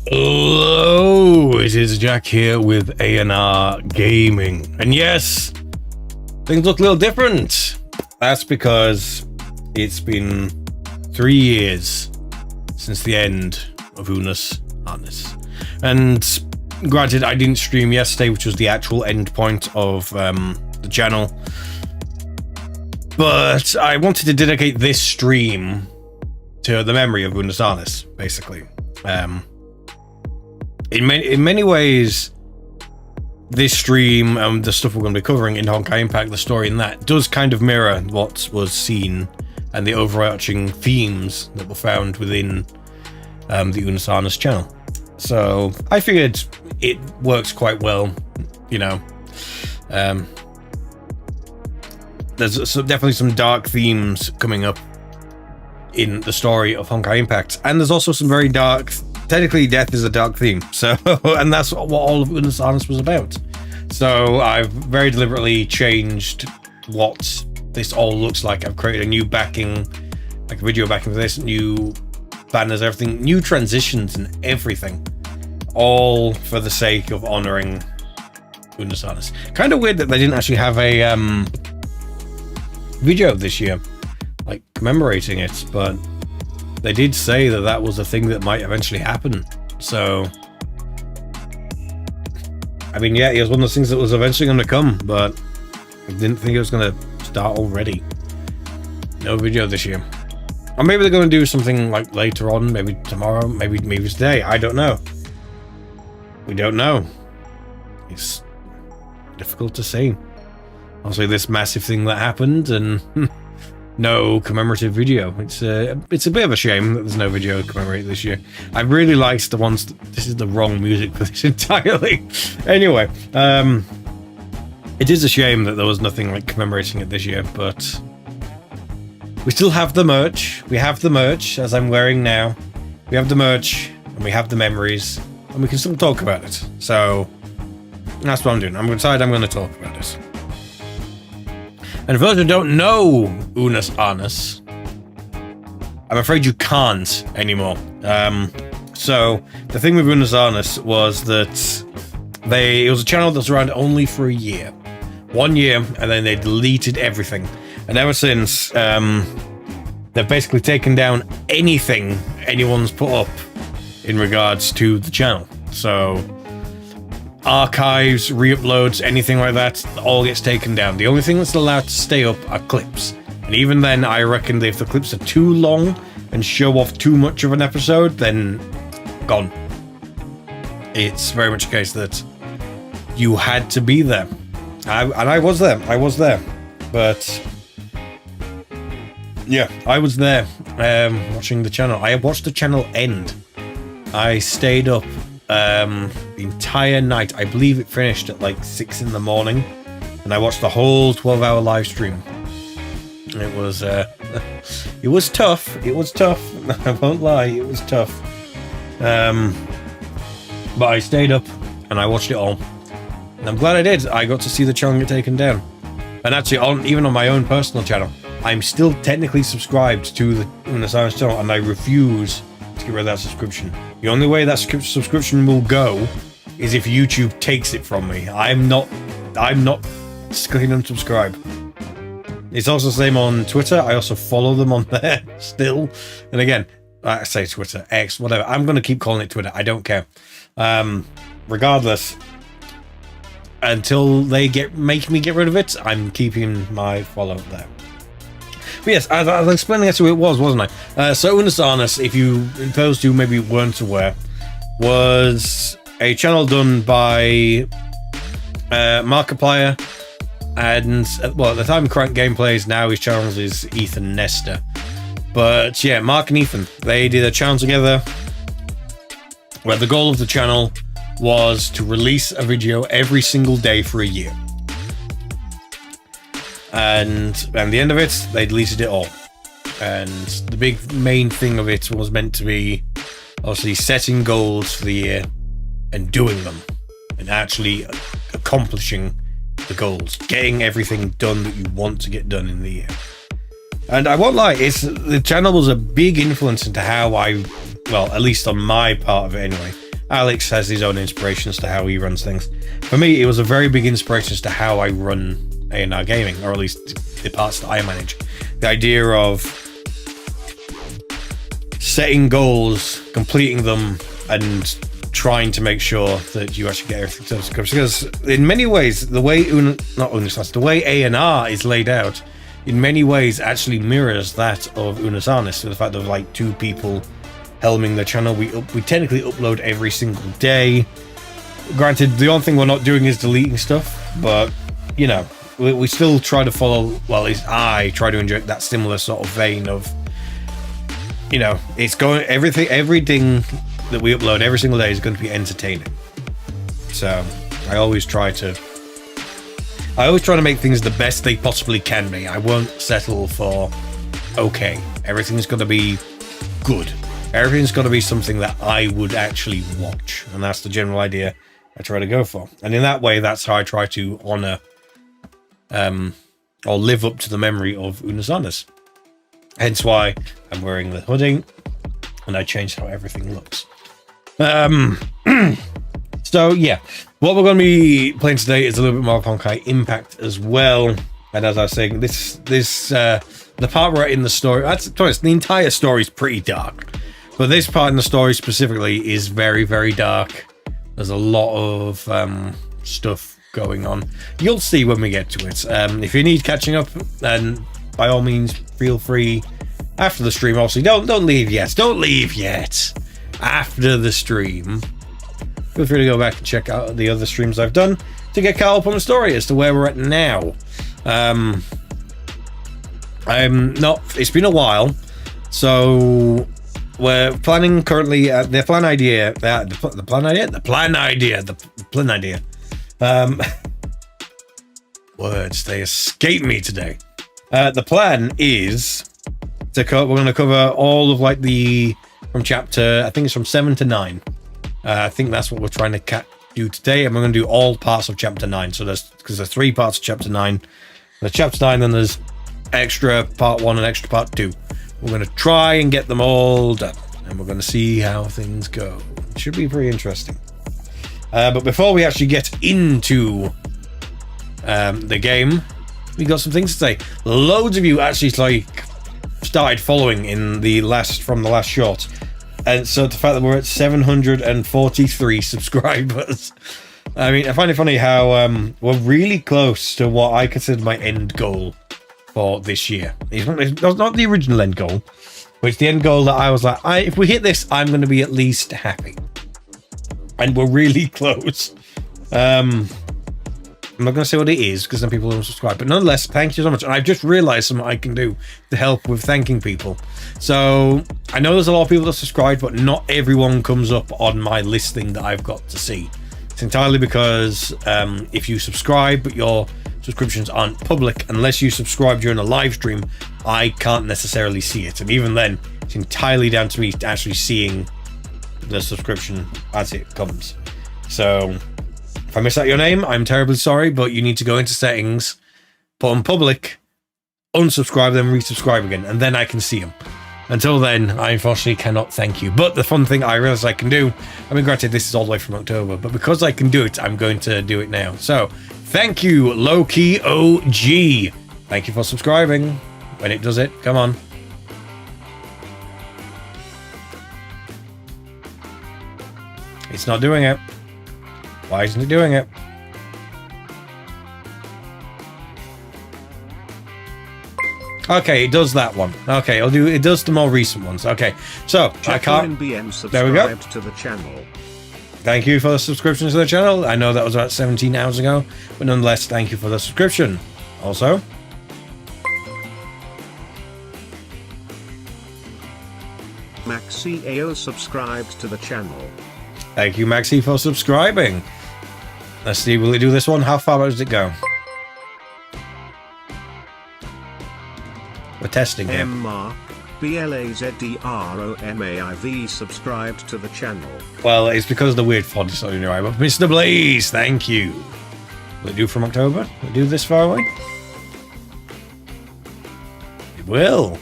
Hello, it is Jack here with anrgaming, and yes, things look a little different. That's because it's been 3 years since the end of Unus, Annus. And granted, I didn't stream yesterday, which was the actual end point of the channel, but I wanted to dedicate this stream to the memory of Unus, Annus, basically. In many ways, this stream and the stuff we're going to be covering in Honkai Impact, the story in that, does kind of mirror what was seen and the overarching themes that were found within the Unus Annus channel. So I figured it works quite well, you know. There's definitely some dark themes coming up in the story of Honkai Impact, and there's also some very dark. Technically, death is a dark theme, so and that's what all of Unus Annus was about. So I've very deliberately changed what this all looks like. I've created a new backing, like a video backing for this, new banners, everything, new transitions and everything, all for the sake of honoring Unus Annus. Kind of weird that they didn't actually have a video this year, like commemorating it, but they did say that that was a thing that might eventually happen. So, I mean, yeah, it was one of those things that was eventually going to come, but I didn't think it was going to start already. No video this year. Or maybe they're going to do something like later on, maybe tomorrow, maybe today. I don't know. We don't know. It's difficult to say. Also, this massive thing that happened, and no commemorative video. It's a bit of a shame that there's no video to commemorate this year. I really liked the ones. This is the wrong music for this entirely. Anyway, it is a shame that there was nothing like commemorating it this year, but we still have the merch. We have the merch, as I'm wearing now. We have the merch, and we have the memories, and we can still talk about it. So that's what I'm doing. I'm going to talk about it. And for those who don't know Unus Annus, I'm afraid you can't anymore. So the thing with Unus Annus was that it was a channel that was around only for a year. 1 year, and then they deleted everything. And ever since, they've basically taken down anything anyone's put up in regards to the channel. So archives, re-uploads, anything like that, all gets taken down. The only thing that's allowed to stay up are clips. And even then, I reckon that if the clips are too long and show off too much of an episode, then gone. It's very much a case that you had to be there. I was there. But yeah, I was there watching the channel. I watched the channel end. I stayed up the entire night. I believe it finished at like 6 in the morning, and I watched the whole 12-hour live stream. It was it was tough. I won't lie, it was tough. But I stayed up and I watched it all, and I'm glad I did. I got to see the channel get taken down. And actually, even on my own personal channel, I'm still technically subscribed to the Unus Annus channel, and I refuse to get rid of that subscription. The only way that subscription will go is if YouTube takes it from me. I'm not clicking unsubscribe. It's also the same on Twitter. I also follow them on there still. And again, I say Twitter, X, whatever. I'm going to keep calling it Twitter. I don't care. Regardless, until they make me get rid of it, I'm keeping my follow there. But yes, I was explaining that's who it was, wasn't I? So Unus Annus, if those who maybe weren't aware, was a channel done by Markiplier, and well, at the time Crank Gameplays, now his channel is Ethan Nestor. But yeah, Mark and Ethan, they did a channel together where the goal of the channel was to release a video every single day for a year. And at the end of it, they deleted it all. And the big main thing of it was meant to be obviously setting goals for the year and doing them, and actually accomplishing the goals, getting everything done that you want to get done in the year. And I won't lie, the channel was a big influence into how well, at least on my part of it anyway, Alex has his own inspirations to how he runs things. For me, it was a very big inspiration as to how I run anrgaming, or at least the parts that I manage. The idea of setting goals, completing them, and trying to make sure that you actually get everything to those scripts. Because in many ways, the way the way ANR is laid out, in many ways actually mirrors that of Unus Annus. So the fact of like 2 people helming the channel. We technically upload every single day. Granted, the only thing we're not doing is deleting stuff, but you know, we still try to follow. Well, at least I try to inject that similar sort of vein of, you know, it's going everything that we upload every single day is going to be entertaining. So I always try to make things the best they possibly can be. I won't settle for okay. Everything's going to be good. Everything's got to be something that I would actually watch, and that's the general idea I try to go for. And in that way, that's how I try to honor or live up to the memory of Unus Annus. Hence why I'm wearing the hoodie, and I changed how everything looks. So yeah, what we're going to be playing today is a little bit more of Honkai Impact as well. And as I was saying, the part where in the story, to be honest, the entire story is pretty dark, but this part in the story specifically is very, very dark. There's a lot of stuff going on. You'll see when we get to it. If you need catching up, then by all means, feel free after the stream. Obviously, don't leave yet. Don't leave yet. After the stream, feel free to go back and check out the other streams I've done to get caught up on the story as to where we're at now. It's been a while, so we're planning currently the plan idea. Words, they escape me today. The plan is we're going to cover all of like from chapter, I think it's from 7 to 9. I think that's what we're trying to do today, and we're going to do all parts of chapter 9. So there's 3 parts of chapter 9. There's chapter 9, then there's extra part 1 and extra part 2. We're going to try and get them all done, and we're going to see how things go. It should be pretty interesting. But before we actually get into the game, we got some things to say. Loads of you actually started following from the last short. And so the fact that we're at 743 subscribers, I mean, I find it funny how we're really close to what I consider my end goal for this year. It's not the original end goal, but it's the end goal that I was like, if we hit this, I'm going to be at least happy. And we're really close. I'm not going to say what it is because then people don't subscribe, but nonetheless, thank you so much. And I've just realized something I can do to help with thanking people. So I know there's a lot of people that subscribe, but not everyone comes up on my listing that I've got to see. It's entirely because if you subscribe but your subscriptions aren't public, unless you subscribe during a live stream, I can't necessarily see it. And even then, it's entirely down to me actually seeing the subscription as it comes. So if I miss out your name, I'm terribly sorry, but you need to go into settings, put on public, unsubscribe, then resubscribe again, and then I can see them. Until then, I unfortunately cannot thank you. But the fun thing I realize I can do, I mean, granted, this is all the way from October, but because I can do it, I'm going to do it now. So thank you, Low-Key OG. Thank you for subscribing. When it does it, come on. It's not doing it. Why isn't it doing it? Okay, it does that one. Okay, it does the more recent ones. Okay, so I can't. There we go. To the channel. Thank you for the subscription to the channel. I know that was about 17 hours ago, but nonetheless, thank you for the subscription. Also, Maxi AO subscribed to the channel. Thank you, Maxi, for subscribing. Let's see, will it do this one? How far does it go? We're testing here. Mark BLAZDROMAIV subscribed to the channel. Well, it's because of the weird font. It's not doing right. But Mr. Blaze, thank you. Will it do from October? Will it do this far away? It will.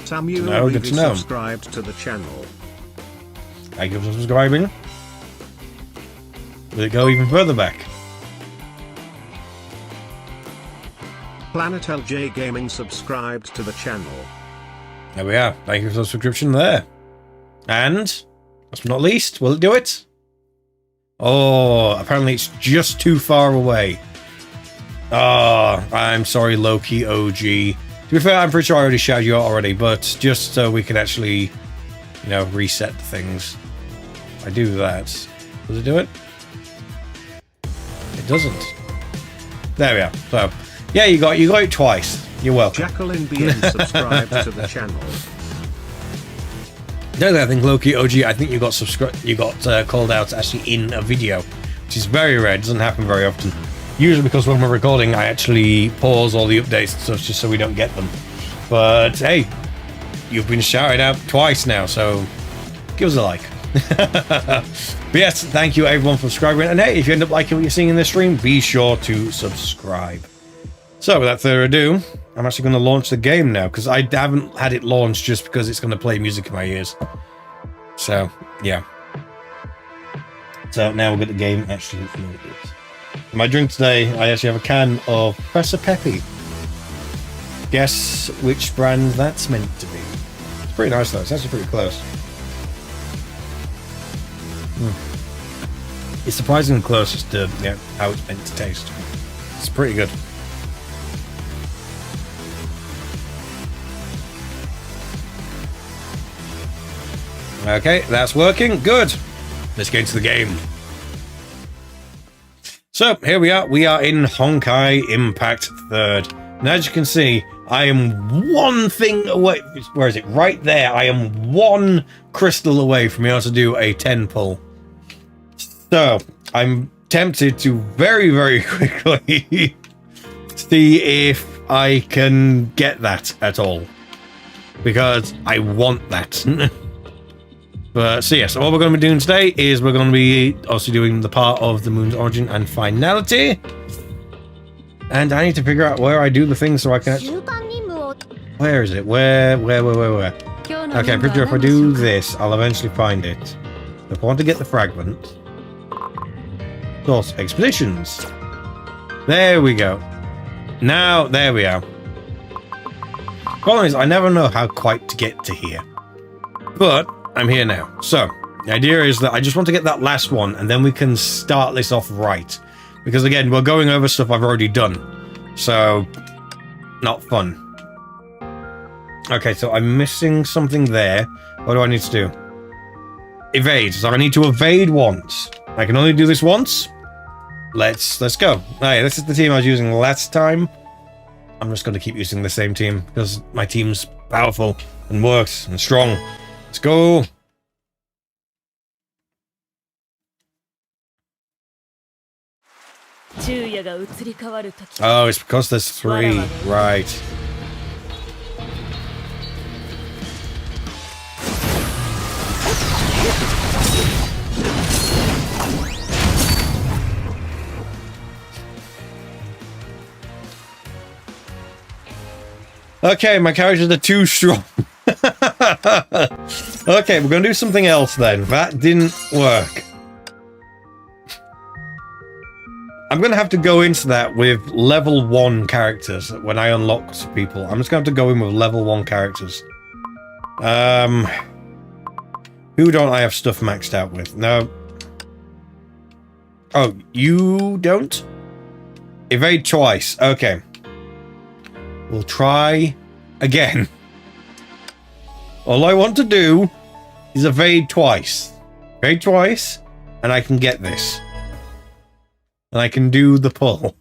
Samuel good to know. subscribed to the channel. Thank you for subscribing. Will it go even further back? Planet LJ Gaming subscribed to the channel. There we are. Thank you for the subscription there. And, last but not least, will it do it? Oh, apparently it's just too far away. Oh, I'm sorry, Loki OG. To be fair, I'm pretty sure I already shouted you out already, but just so we can actually, you know, reset things. If I do that, does it do it? It doesn't. There we are. So, yeah, you got it twice. You're welcome. Jacqueline BN subscribed to the channel. No, I think Loki OG. I think you got called out actually in a video, which is very rare. It doesn't happen very often. Usually because when we're recording, I actually pause all the updates and stuff just so we don't get them. But hey, you've been shouted out twice now, so give us a like. But yes, thank you everyone for subscribing. And hey, if you end up liking what you're seeing in this stream, be sure to subscribe. So without further ado, I'm actually going to launch the game now because I haven't had it launched just because it's going to play music in my ears. So yeah. So now we'll get the game actually loaded. In my drink today, I actually have a can of Professor Peppy. Guess which brand that's meant to be. It's pretty nice though. It's actually pretty close. It's surprisingly close to how it's meant to taste. It's pretty good. Okay, that's working. Good. Let's get into the game. So, here we are. We are in Honkai Impact 3rd. And as you can see, I am one thing away. Where is it? Right there. I am one crystal away from being able to do a 10 pull. So, I'm tempted to very, very quickly see if I can get that at all. Because I want that. But so yes, what we're going to be doing today is we're going to be also doing the part of the moon's origin and finality. And I need to figure out where I do the thing so I can actually... Where is it? Where? Okay, I'm pretty sure if I do this, I'll eventually find it. If I want to get the fragment... Source expeditions. There we go. Now, there we are. Problem is, I never know how quite to get to here. But... I'm here now. So, the idea is that I just want to get that last one, and then we can start this off right. Because again, we're going over stuff I've already done. So, not fun. Okay, so I'm missing something there. What do I need to do? Evade. So I need to evade once. I can only do this once. Let's go. Oh yeah, this is the team I was using last time. I'm just going to keep using the same team because my team's powerful and works and strong. Let's go. Oh, it's because there's 3. Right. Okay, my characters are too strong. Okay, we're going to do something else then. That didn't work. I'm going to have to go into that with level 1 characters when I unlock people. I'm just going to have to go in with level 1 characters. Who don't I have stuff maxed out with? No. Oh, you don't? Evade twice. Okay. We'll try again. All I want to do is evade twice. Evade twice, and I can get this. And I can do the pull.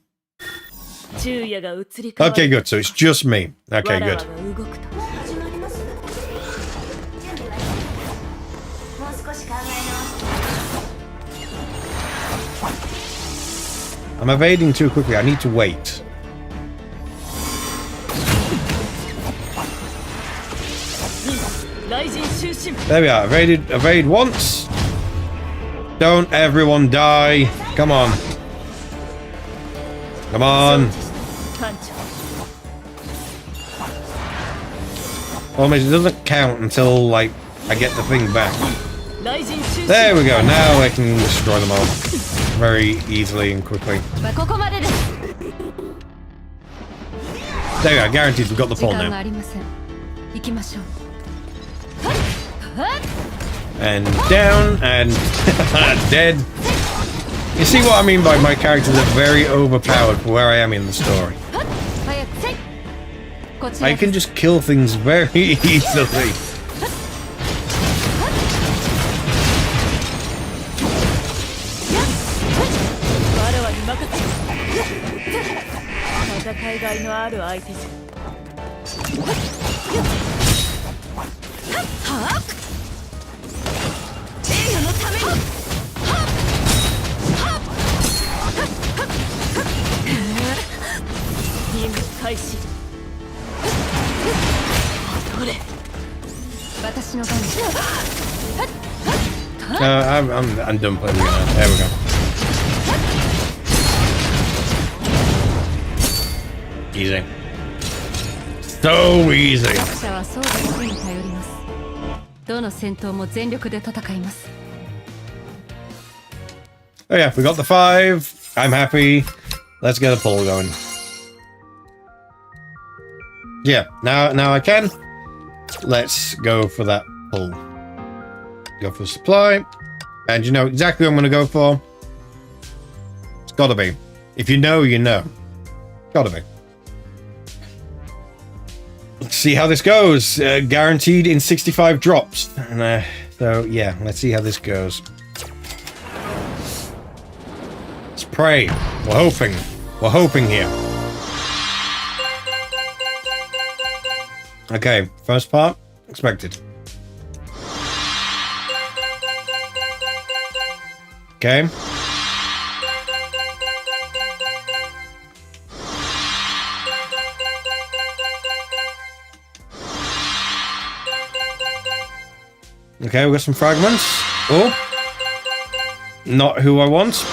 Okay, good. So it's just me. Okay, good. I'm evading too quickly. I need to wait. There we are. Evade once. Don't everyone die. Come on. Come on. Well, it doesn't count until, like, I get the thing back. There we go. Now I can destroy them all. very easily and quickly. There we go, guaranteed we've got the pull now. And down, and dead. You see what I mean by my characters are very overpowered for where I am in the story. I can just kill things very easily. I'm done playing now. There we go. Easy. So easy. Oh yeah, we got the 5. I'm happy. Let's get a poll going. Yeah, now I can. Let's go for that pull. Go for supply. And you know exactly what I'm going to go for. It's got to be. If you know, you know. Got to be. Let's see how this goes. Guaranteed in 65 drops. So, yeah, let's see how this goes. Let's pray. We're hoping. We're hoping here. Okay, first part. Expected. Okay. Okay, we got some fragments. Oh. Not who I want.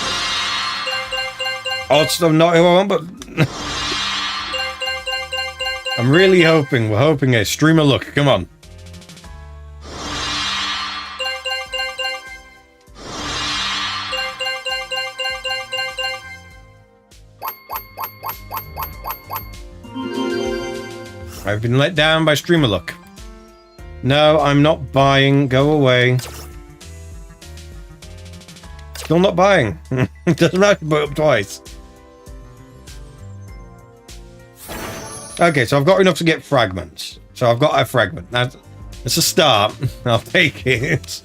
Oh, it's not who I want, but... I'm really hoping. We're hoping a streamer look. Come on. I've been let down by streamer look. No, I'm not buying. Go away. Still not buying. Doesn't have to put up twice. Okay, so I've got enough to get fragments. So I've got a fragment. That's a start. I'll take it.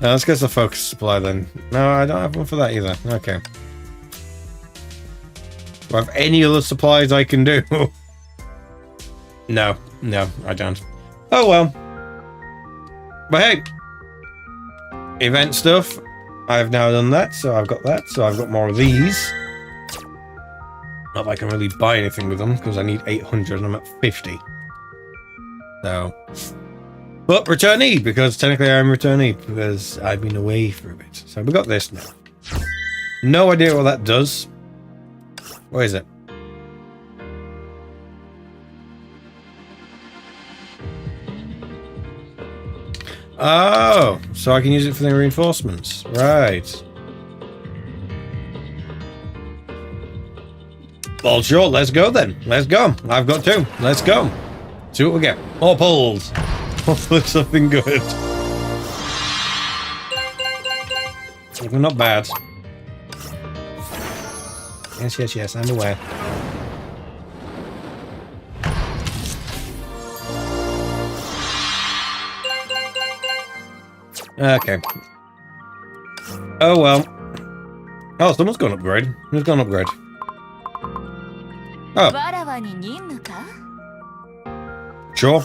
Let's get the focus supply then. No, I don't have one for that either. Okay. Do I have any other supplies I can do? No, I don't. Oh well. But hey, event stuff. I've now done that, so I've got that. So I've got more of these. Not that I can really buy anything with them because I need 800 and I'm at 50. So, but returnee, because technically I'm returnee because I've been away for a bit. So we got this now. No idea what that does. What is it? Oh, so I can use it for the reinforcements. Right. Well, sure, let's go then. Let's go. I've got 2. Let's go. See what we get. More pulls. Hopefully something good. Not bad. Yes, I'm aware. Okay. Oh well. Oh, someone's gone upgrade. Who's gone upgrade? Oh. Sure.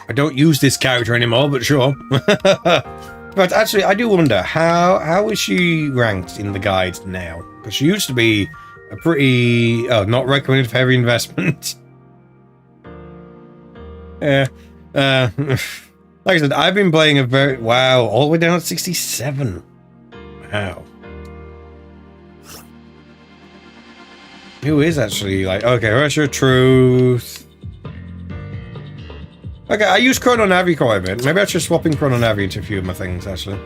I don't use this character anymore, but sure. But actually, I do wonder, how is she ranked in the guide now? Because she used to be a pretty... Oh, not recommended for heavy investment. Yeah. Like I said, I've been playing a very... Wow, all the way down at 67. Wow. Who is actually like... Okay, Russia, Truth. Okay, I use Chrono Navi quite a bit. Maybe I should swap in Chrono Navi into a few of my things, actually.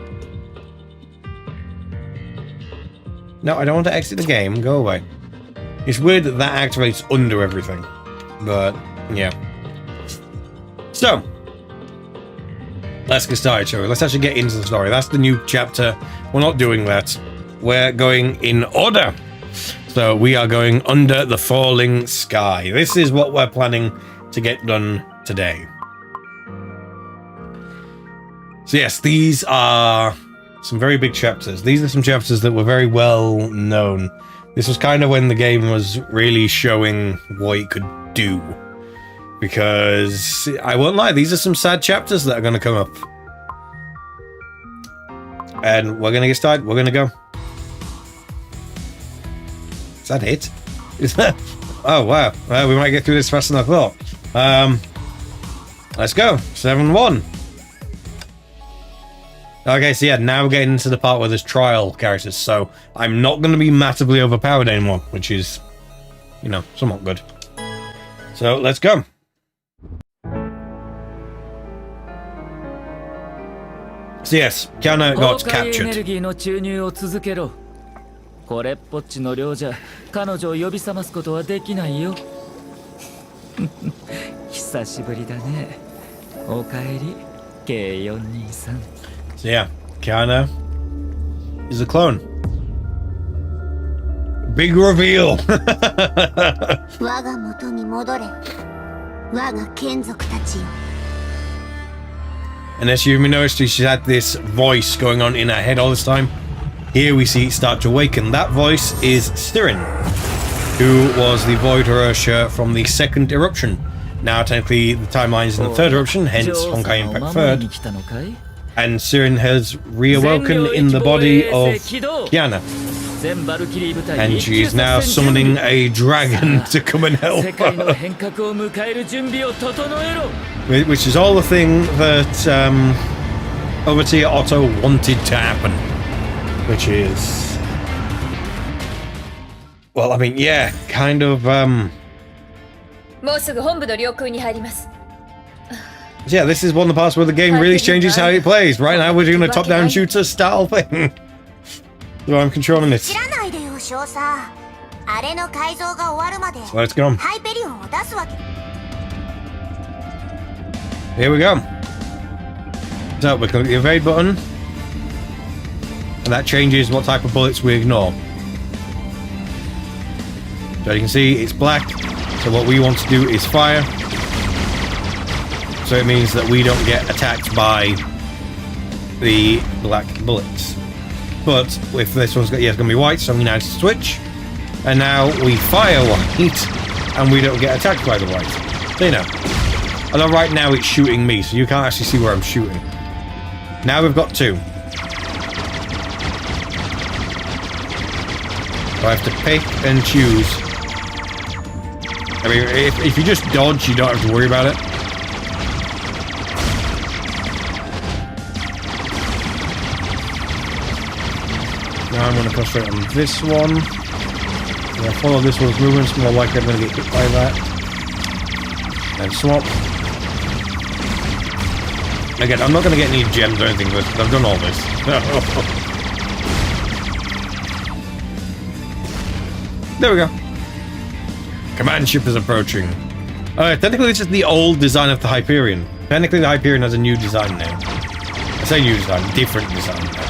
No, I don't want to exit the game. Go away. It's weird that that activates under everything. But, yeah. So, let's get started, shall we? Let's actually get into the story. That's the new chapter. We're not doing that. We're going in order. So, we are going under the falling sky. This is what we're planning to get done today. So, yes, these are some very big chapters. These are some chapters that were very well known. This was kind of when the game was really showing what it could do. Because, I won't lie, these are some sad chapters that are going to come up. And we're going to get started. We're going to go. Is that it? Is that... Oh, wow. We might get through this faster than I thought. Let's go. 7-1. Okay, so yeah, now we're getting into the part where there's trial characters, so I'm not going to be massively overpowered anymore, which is, you know, somewhat good. So, let's go. So yes, Kiana got captured. これっぽっちの量じゃ彼女を呼び覚ますことはできないよ。久しぶりだね。おかえり、K423。So yeah, Kiana is a clone. Big reveal. 我が元に戻れ。我が眷属たちよ。 And as you noticed, she's had this voice going on in her head all this time. Here we see it start to awaken. That voice is Styrin, who was the Void Hirosha from the second eruption. Now, technically, the timeline's in the third eruption, hence Honkai Impact third. And Styrin has reawoken in the body of Kiana. And she is now summoning a dragon to come and help her. Which is all the thing that Overseer Otto wanted to happen. Which is... Well, I mean, yeah, kind of, Yeah, this is one of the parts where the game really changes how it plays. Right now, we're doing a top-down shooter style thing. So I'm controlling it. So let's go. Here we go. So we click the evade button. And that changes what type of bullets we ignore. So you can see it's black. So what we want to do is fire. So it means that we don't get attacked by the black bullets. But if this one's got, yeah, it's going to be white, so we now switch. And now we fire white, and we don't get attacked by the white. So you know. Although right now it's shooting me, so you can't actually see where I'm shooting. Now we've got two. So I have to pick and choose. I mean, if you just dodge, you don't have to worry about it. Now I'm going to concentrate on this one. I'm going to follow this one's movements, more likely I'm going to get hit by that. And swap. Again, I'm not going to get any gems or anything, but I've done all this. There we go. Command ship is approaching. Technically, this is the old design of the Hyperion. Technically, the Hyperion has a new design now. I say new design, different design now.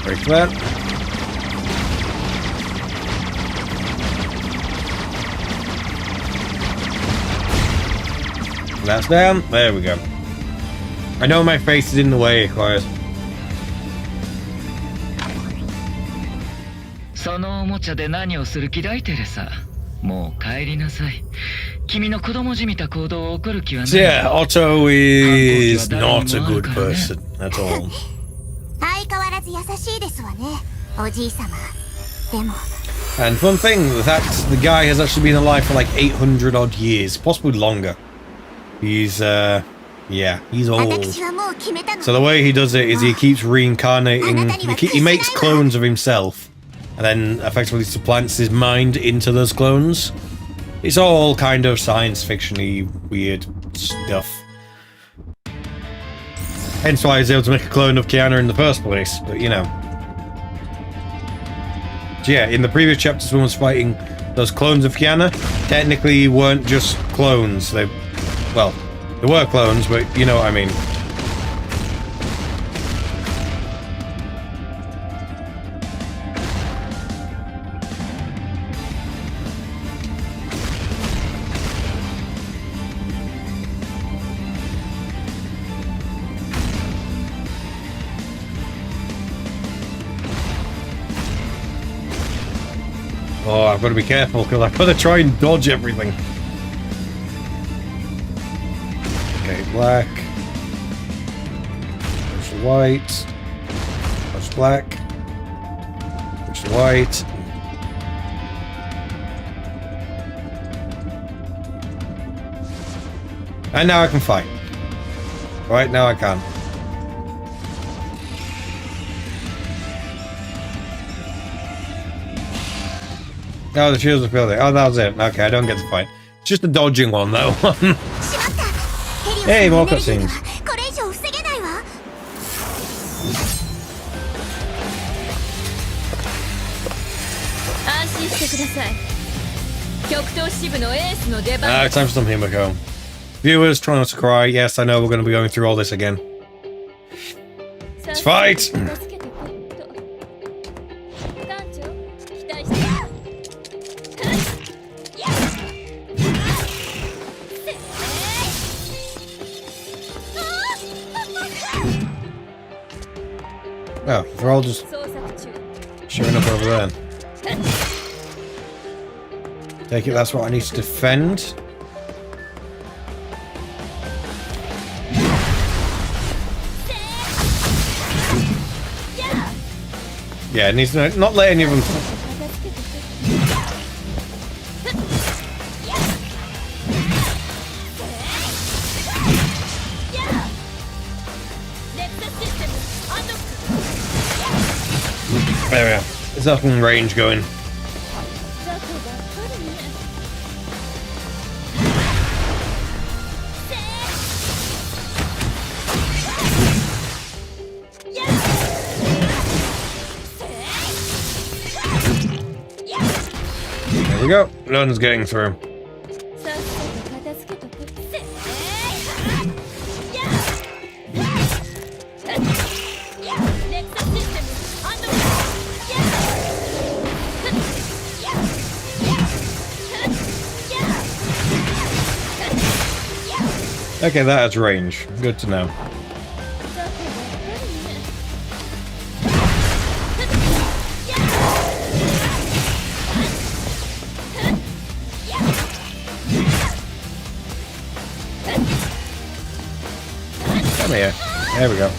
Break that. That's down. There we go. I know my face is in the way, Quiet. そのおもちゃで何をする気だいテレサ。もう帰りなさい。君の子供じみた行動を起こる気はない。 So yeah, Otto is not a good person at all. 相変わらず優しいですわね、おじいさま。でも。 And fun thing, that the guy has actually been alive for like 800 odd years, possibly longer. He's Yeah, he's old. 私はもう決めたの。 So the way he does it is he keeps reincarnating. He makes clones of himself, and then effectively supplants his mind into those clones. It's all kind of science fiction-y, weird stuff. Hence why he's able to make a clone of Kiana in the first place, but you know. So yeah, in the previous chapters when I was fighting those clones of Kiana, technically weren't just clones. They were clones, but you know what I mean. Oh, I've got to be careful because I've got to try and dodge everything. Okay, black. Push the white. Push black. Push the white. And now I can fight. Right, now I can. Oh, the shields are building. Oh, that was it. Okay, I don't get the fight. It's just a dodging one, though. Hey, more cutscenes. これ以上防げないわ。安心してください。極東支部のエースの出番。Time for some Himiko. Viewers, try not to cry. Yes, I know we're going to be going through all this again. Let's fight! Oh, they're all just showing up over there. Take it, that's what I need to defend. Yeah, it needs to not let any of them. There we are. There's nothing range going. There we go. No one's getting through. Okay, that has range. Good to know. Come here. There we go.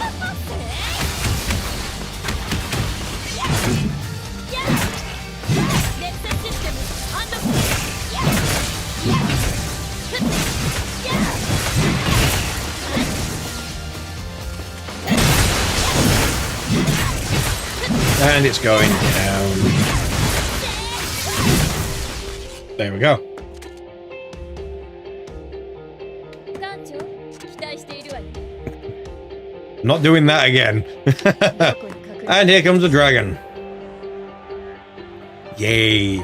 And it's going down. There we go. Not doing that again. And here comes the dragon. Yay.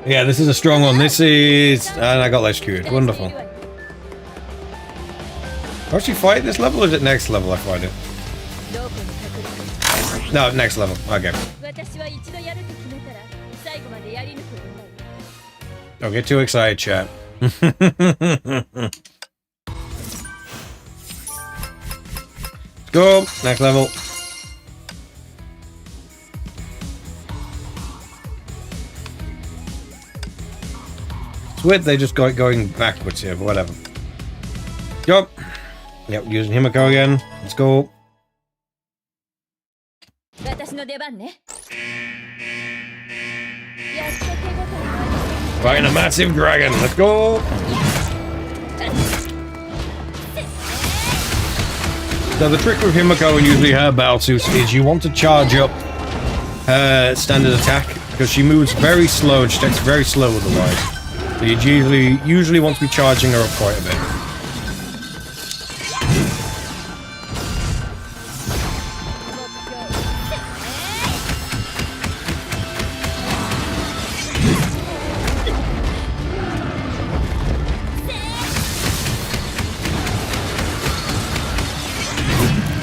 Yeah, this is a strong one. This is... And I got less cured. Wonderful. How should you fight this level, or is it next level I fight it? No, next level. Okay. Don't get too excited, chat. Let's go. Next level. It's weird they just got going backwards here, but whatever. Go. Yep, using Himiko again. Let's go. Fighting a massive dragon. Let's go. So the trick with Himiko and usually her battle suits is you want to charge up her standard attack because she moves very slow and she takes very slow otherwise. So you usually want to be charging her up quite a bit.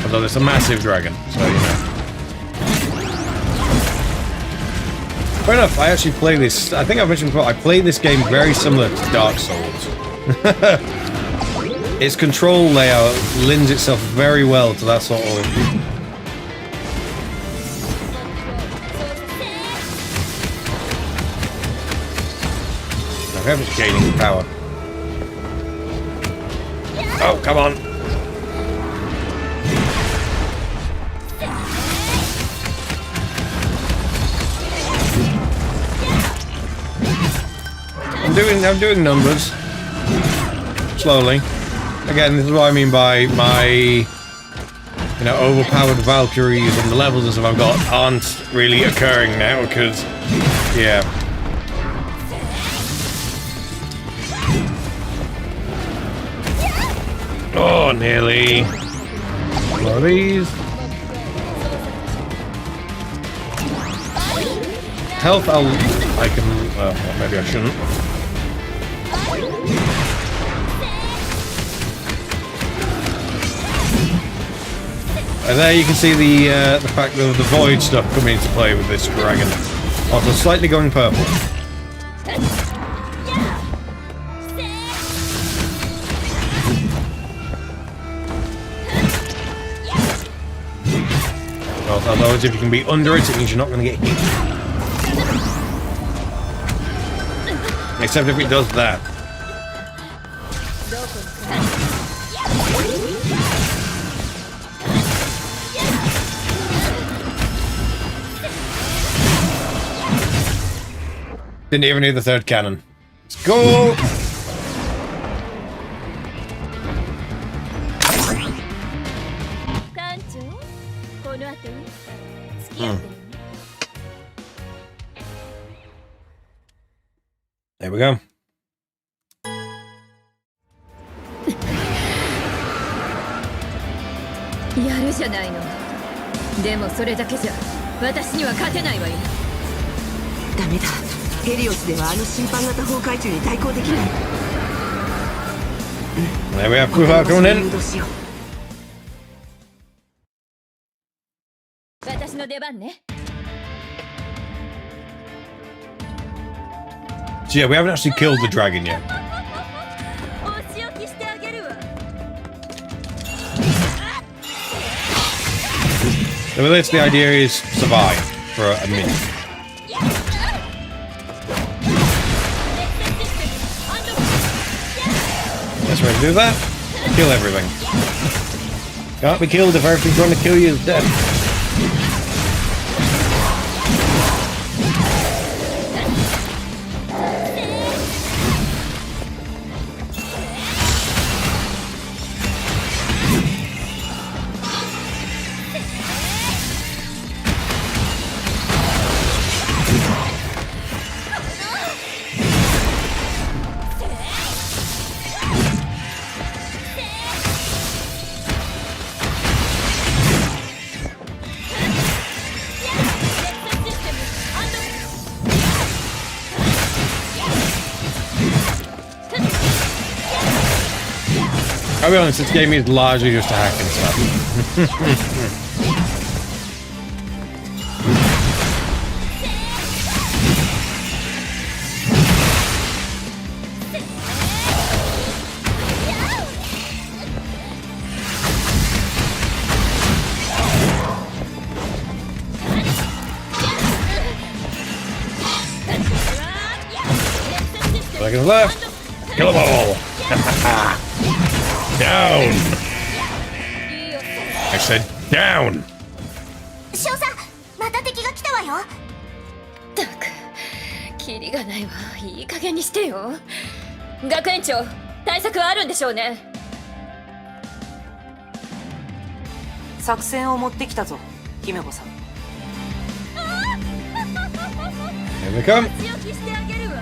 Although it's a massive dragon, so you know. Fair enough, I actually play this, I think I've mentioned before, I play this game very similar to Dark Souls. Its control layout lends itself very well to that sort of... I haven't gaining power. Oh, come on! I'm doing numbers. Slowly. Again, this is what I mean by my, overpowered Valkyries and the levels as I've got aren't really occurring now because, yeah. Oh, nearly. One of these. Health, I can, well, maybe I shouldn't. And there you can see the fact that the void stuff coming into play with this dragon. Also slightly going purple. Otherwise, if you can be under it, it means you're not going to get hit. Except if it does that. Didn't even need the third cannon. Let's go! There we go.やるじゃないの。でもそれだけじゃ私には勝てないわよ。ダメだ。ヘリオスではあの審判型崩壊中に対抗できない。There we have Kuha coming in. 私の出番ね。So yeah, we haven't actually killed the dragon yet. So with this, the idea is survive for a minute. Best way to do that, kill everything. Can't be killed if everything trying to kill you is dead. I'll be honest, this game is largely just a hack and stuff. Seconds left. Kill them all. Down. I said down. 少佐、また敵が来たわよ。ったく、キリがないわ。いい加減にしてよ。学園長、対策はあるんでしょうね。作戦を持ってきたぞ、姫子さん。 Here we come. 強気してあげるわ。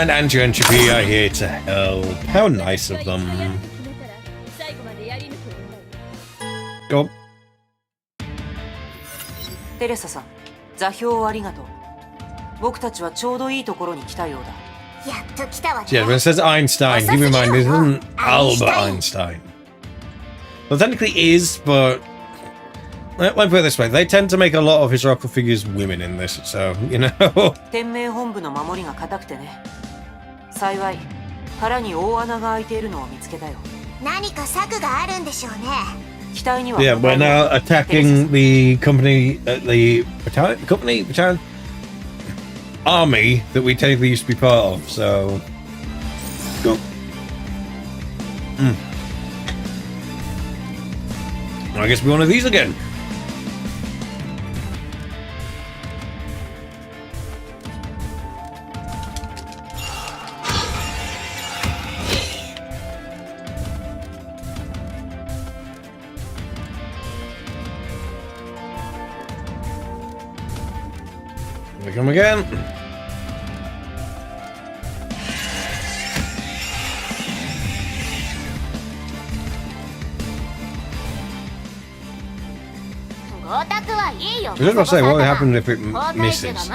And Andrew and Chippy are here to help. How nice of them. 最後までやり抜く女。 Go. テレサさん、座標をありがとう。僕たちはちょうどいいところに来たようだ。やっと来たわね。 Yeah, when it says Einstein, keep in mind it isn't Albert Einstein. Well, technically is, but let me put it this way: they tend to make a lot of historical figures women in this, so you know. 天命本部の守りが固くてね。幸い腹に大穴が開いているのを見つけたよ。何か策があるんでしょうね。期待には。 Yeah, we're now attacking the company, the battalion army that we technically used to be part of. So, go. I guess we're one of these again. Here we come again. I was just gonna say, what would happen if it misses?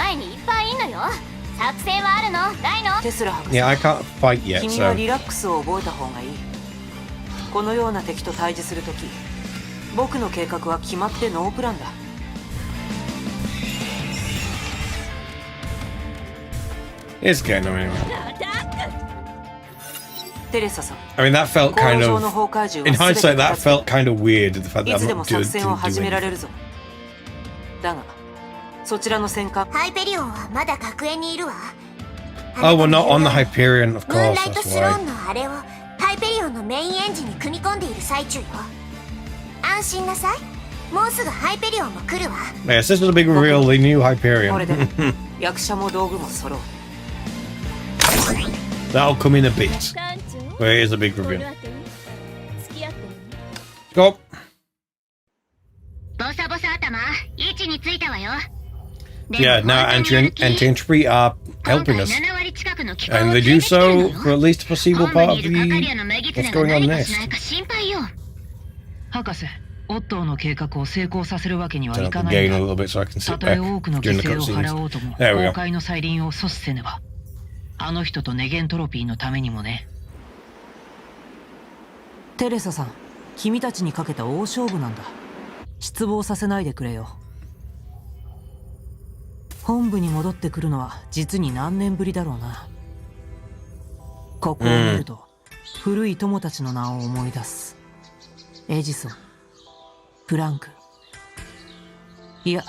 テスラ博士、 Yeah, I can't fight yet, 君は so リラックスを覚えた方がいい。このような敵と対峙するとき、僕の計画は決まってノープランだ。 it's okay. I mean, テレサさん、 I mean that felt 工 kind 場の of, 崩壊銃は in 全て hindsight, that 片付 felt kind of weird. The fact け、 that いつで I'm も not 作 doing 戦を始められ anything. るぞ。だが、そちらの戦艦。ハイペリオンはまだ学園にいるわ。 Oh, we're not on the Hyperion, of ムーン course. ライト That's スロー why. ンのあれをハイペリオンのメインエンジンに組み込んでいる最中よ。安心なさい。もうすぐハイペリオンも来るわ。 Yes, this was a big reveal. They knew これ Hyperion. で役者も道具も揃う。 That'll come in a bit. 艦長、 But it is a big この reveal. 後付き合ってる。 Go. ボサボサ頭、位置についたわよ。 Yeah, now Entry and Tree are helping us. And they do so for at least a foreseeable part of the what's going on next. 博士、オットーの計画を成功させるわけには Turn い up か the ない gain ん a だ。 little bit so I can た sit とえ back 多くの during 犠 the 牲を cutscenes. 払おうとも、 There we 崩 go. 壊の再臨を阻止せねば。あの人とネゲントロピーのためにもね。テレサさん、君たちにかけた大勝負なんだ。失望させないでくれよ。本部に戻ってくるのは実に何年ぶりだろうな。ここを見ると、古い友たちの名を思い出す。エジソン、プランク。いや、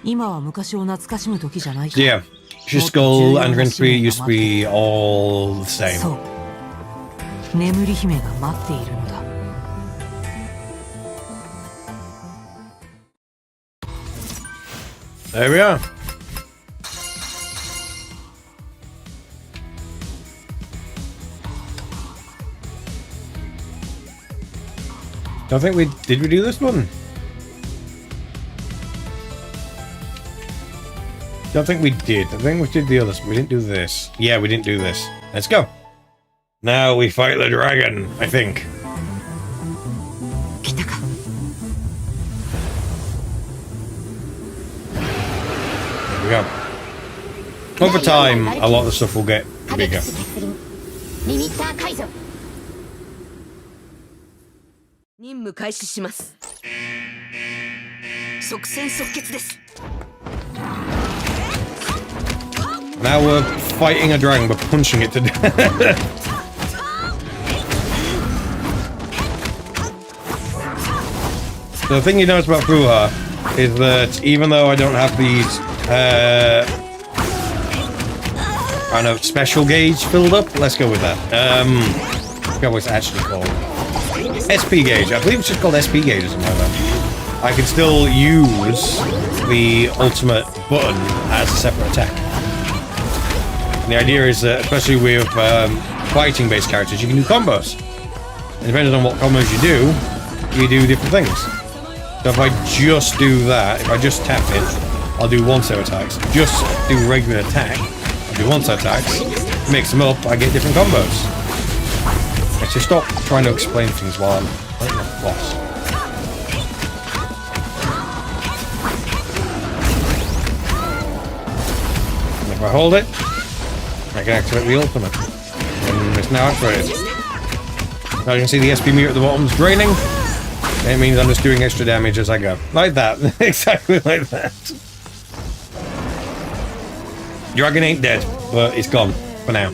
今は昔を懐かしむ時じゃないから。 Yeah, Shiskull and Renfrey used to be all the そ same. う。眠り姫が待っているのだ。 There we are. Don't think we did. We do this one? Don't think we did. I think we did the others. We didn't do this. Yeah, we didn't do this. Let's go. Now we fight the dragon, I think. 来たか。 There we go. Over time, a lot of the stuff will get bigger. リミッター解除。任務開始します。即戦即決です。 Now we're fighting a dragon, we're punching it to death. The thing you notice about Fuha is that even though I don't have these kind of special gauge filled up, let's go with that. I forgot what it's actually called. SP gauge. I believe it's just called SP gauge or something like that. I can still use the ultimate button as a separate attack. And the idea is that, especially with fighting-based characters, you can do combos. And depending on what combos you do different things. So if I just do that, if I just tap it, I'll do one set of attacks. Just do regular attack, I'll do one set of attacks. Mix them up, I get different combos. Let's just stop trying to explain things while I'm fighting a boss. And if I hold it, I can activate the ultimate. And it's now activated. Now you can see the SP meter at the bottom is draining. It means I'm just doing extra damage as I go. Like that. Exactly like that. Dragon ain't dead, but it's gone for now.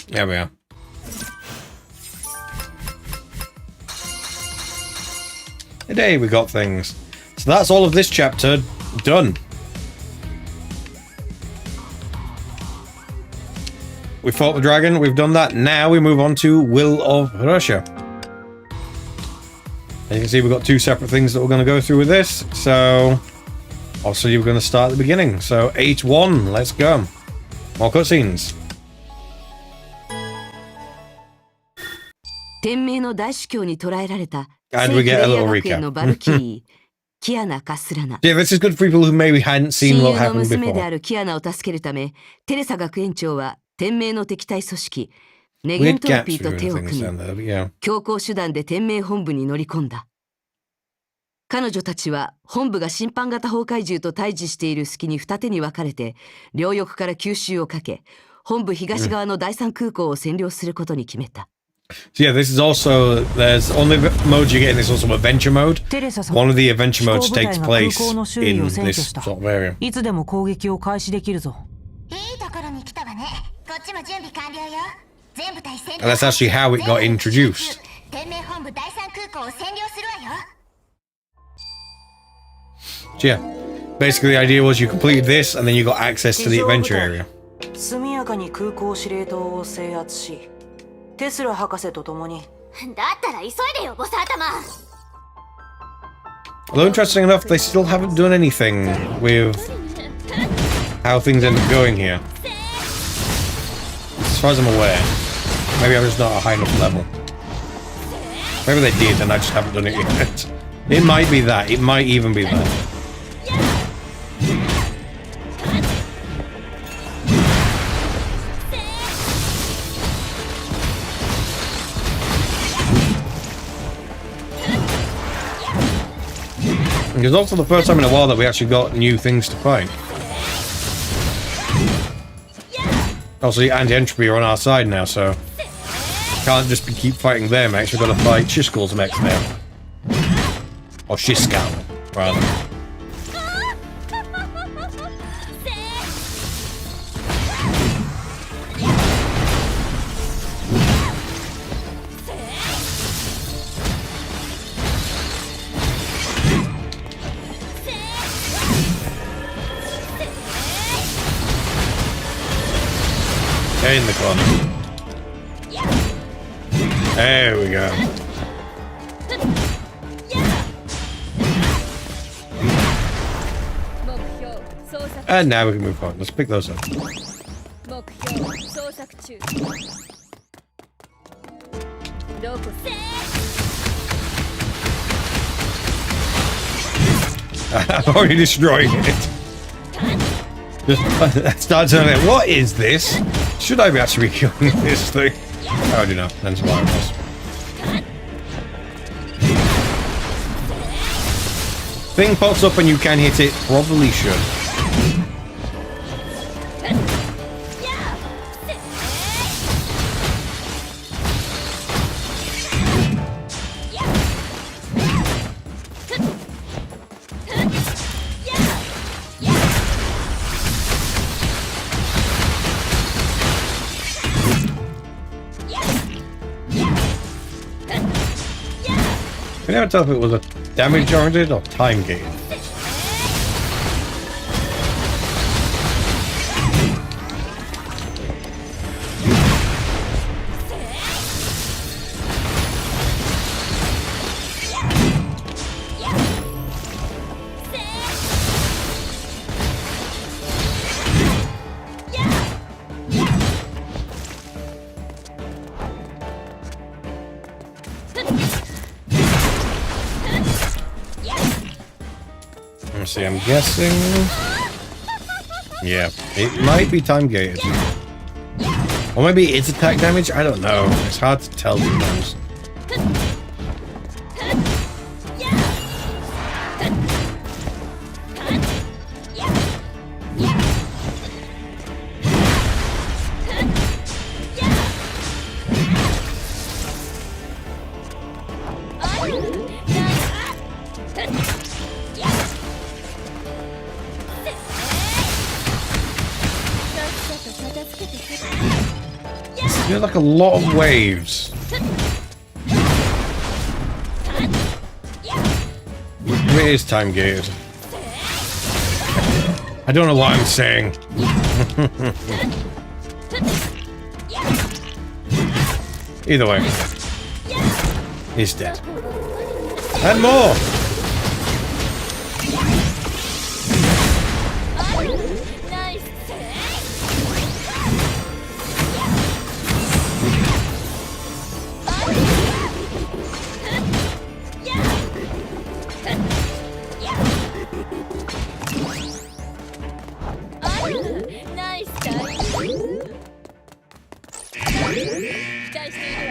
There we are. Today we got things. So that's all of this chapter done. We fought the dragon, we've done that. Now we move on to Will of Russia. And you can see we've got two separate things that we're going to go through with this. So, obviously we're going to start at the beginning. So, 8-1, let's go. More cutscenes. And we get a little recap. Yeah, this is good for people who maybe hadn't seen what happened before. 天命の敵対組織ネゲントロピーと手を組み強行手段で天命本部に乗り込んだ。彼女たちは本部が審判型崩壊獣と対峙している隙に二手に分かれて両翼から急襲をかけ本部東側の第三空港を占領することに決めた。So yeah, this is also, there's only modes you get in this also adventure mode. One of the adventure modes takes place in this sort of area. いつでも攻撃を開始できるぞ。 And that's actually how it got introduced. So yeah, basically the idea was you completed this and then you got access to the adventure area. 速やかに空港司令塔を制圧し、テスラ博士と共に。だったら急いでよ、ボス頭。 Although interesting enough, they still haven't done anything with how things end up going here. As far as I'm aware. Maybe I'm just not at a high enough level. Maybe they did and I just haven't done it yet. It might be that. It might even be that. It's also the first time in a while that we actually got new things to fight. Also, the anti-entropy are on our side now, so can't just keep fighting their mechs. We've got to fight Shiskal's mechs now, or Shiskal, rather. In the corner. There we go. And now we can move on. Let's pick those up. I'm already destroying it. Just start turning it. What is this? Should I be actually be killing this thing? Oh, I do know. That's why it was. Thing pops up and you can hit it. Probably should. I can never tell if it was a damage oriented or time gain. Let's see, I'm guessing... Yeah, it might be time gated. Or maybe it's attack damage? I don't know. It's hard to tell sometimes. There's like a lot of waves. It is time gated. I don't know what I'm saying. Either way, he's dead. And more!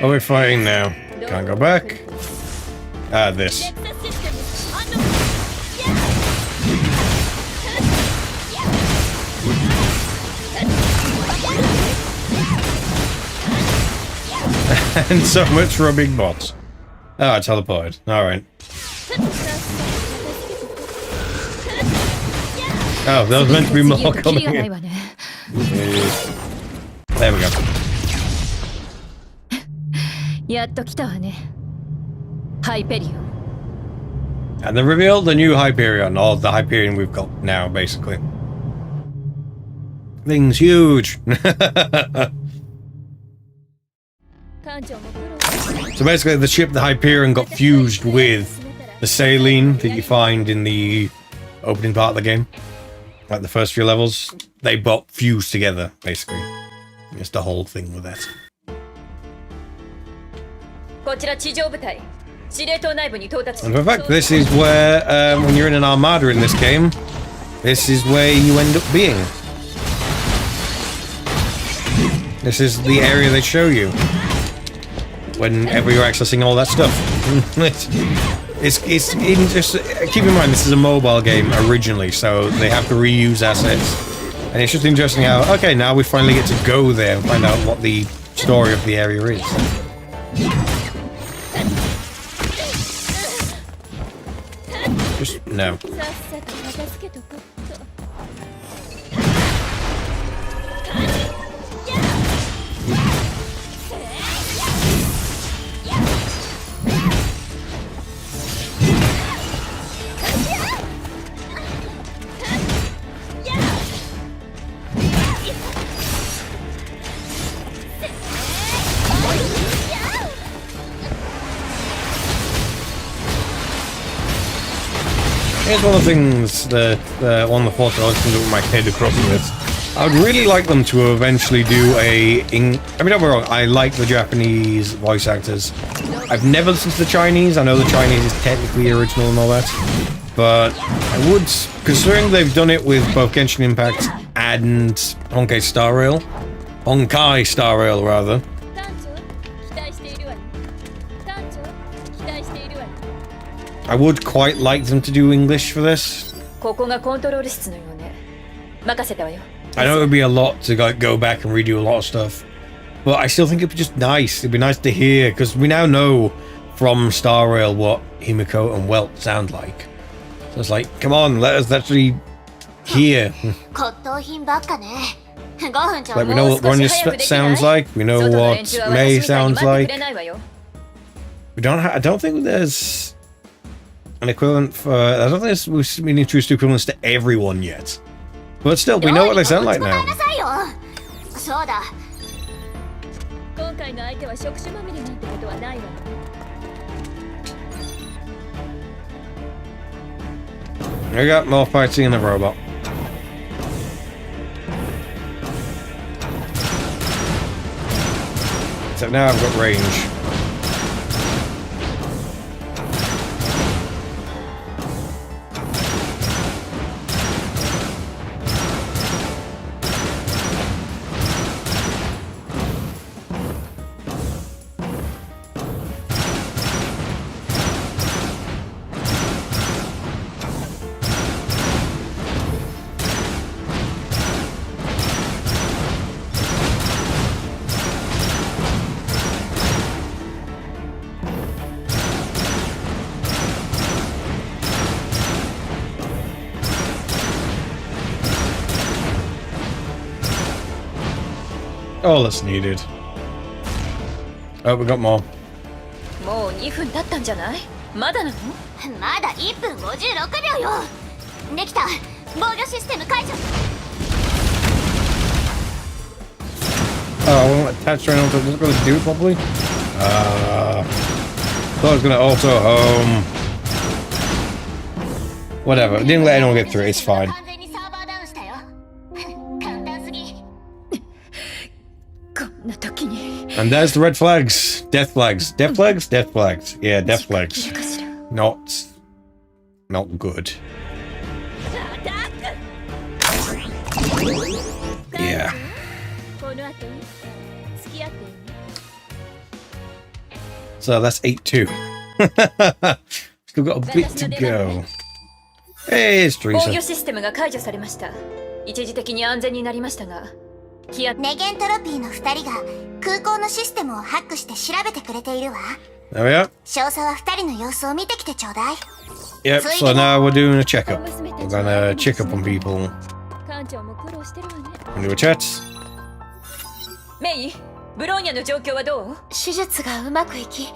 Oh, we're fighting now. Can't go back. Ah, this. And so much for a big bots. Oh, I teleported. Alright. Oh, there was meant to be more coming in. There we go. And they revealed the new Hyperion, or the Hyperion we've got now, basically. Thing's huge! So basically the ship, the Hyperion, got fused with the saline that you find in the opening part of the game. Like the first few levels. They got fused together, basically. It's the whole thing with that. And in fact, this is where, when you're in an armada in this game, this is where you end up being. This is the area they show you whenever you're accessing all that stuff. It's just keep in mind this is a mobile game originally, so they have to reuse assets, and it's just interesting how okay, now we finally get to go there and find out what the story of the area is. Just no. Here's one of the things that one of the thoughts I was going to do with my head across this. I would really like them to eventually do a... I mean, don't get me wrong, I like the Japanese voice actors. I've never listened to the Chinese. I know the Chinese is technically original and all that. But I would, considering they've done it with both Genshin Impact and Honkai Star Rail. Honkai Star Rail, rather. I would quite like them to do English for this. I know it would be a lot to go back and redo a lot of stuff, but I still think it'd be just nice. It'd be nice to hear, because we now know from Star Rail what Himiko and Welt sound like. So it's like, come on, let us actually hear. Like, we know what Ronja sounds like, we know what Mei sounds like. We don't I don't think there's an equivalent for... I don't think we've been introduced to equivalents to everyone yet. But still, we know what they sound like now. We got more fighting in the robot. Except now I've got range. All that's needed. Oh, we got more. もう2分経ったんじゃない？まだなの？まだ1分56秒よ。できた。防御システム解除。Oh, I wasn't attached right now, so I was going to do it properly. Thought I was going to auto home. Whatever. Didn't let anyone get through it. It's fine. 完全にサーバーダウンしたよ。簡単すぎ。こんな時に。 And there's the red flags. Death flags. Death flags? Death flags. Yeah, death flags. Not good. Yeah. So that's 8-2. Still got a bit to go. Hey, it's 防御 Teresa. システムが解除されました。一時的に安全になりましたが、ネゲントロピーの2人が空港のシステムをハックして調べてくれているわ。 There we are. 詳細は2人の様子を見てきてちょうだい。 Yep, so now we're doing a checkup. We're gonna check up on people. 館長も苦労してるわね。 Do a chat. メイ、ブローニャの状況はどう？手術がうまくいき、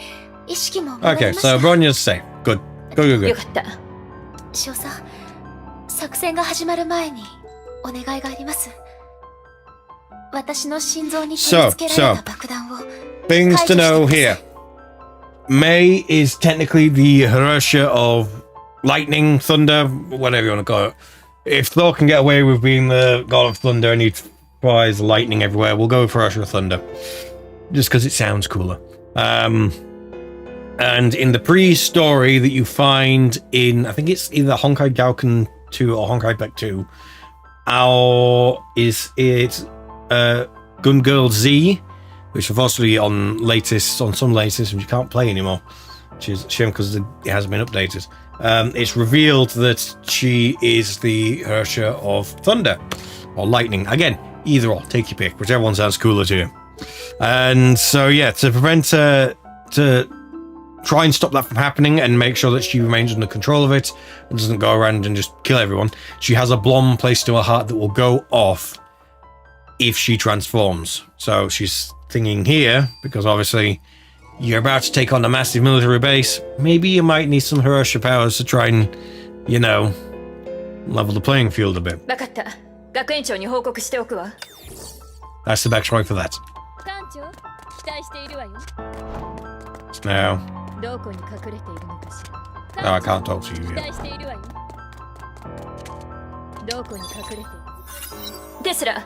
意識も戻り Okay, ました。 so Bronya's safe. Good. Good, good, よ good. かった。少佐、作戦が始まる前にお願いがあります。私の心臓に取り付けられた爆弾を Things to know here. Mei is technically the Hirosha of lightning, thunder, whatever you want to call it. If Thor can get away with being the god of thunder and he fires lightning everywhere, we'll go with Hirosha of thunder. Just because it sounds cooler. And in the pre-story that you find in, I think it's either Honkai Gauken 2 or Honkai Impact 2, it's Gun Girl Z, which unfortunately on some latest systems you can't play anymore, which is a shame because it hasn't been updated. It's revealed that she is the Hirosha of Thunder or Lightning. Again, either or, take your pick, whichever one sounds cooler to you. And so yeah, to prevent to try and stop that from happening and make sure that she remains under control of it and doesn't go around and just kill everyone, she has a bomb placed to her heart that will go off if she transforms. So she's thinking here, because obviously you're about to take on a massive military base, maybe you might need some Hirosha powers to try and, you know, level the playing field a bit. わかった。学園長に報告しておくわ。 That's the backstory for that. 館長、期待しているわよ。 Now, どこに隠れているのかしら。 no, I can't talk to you 期 yet. 待しているわよ。どこに隠れている？テスラ、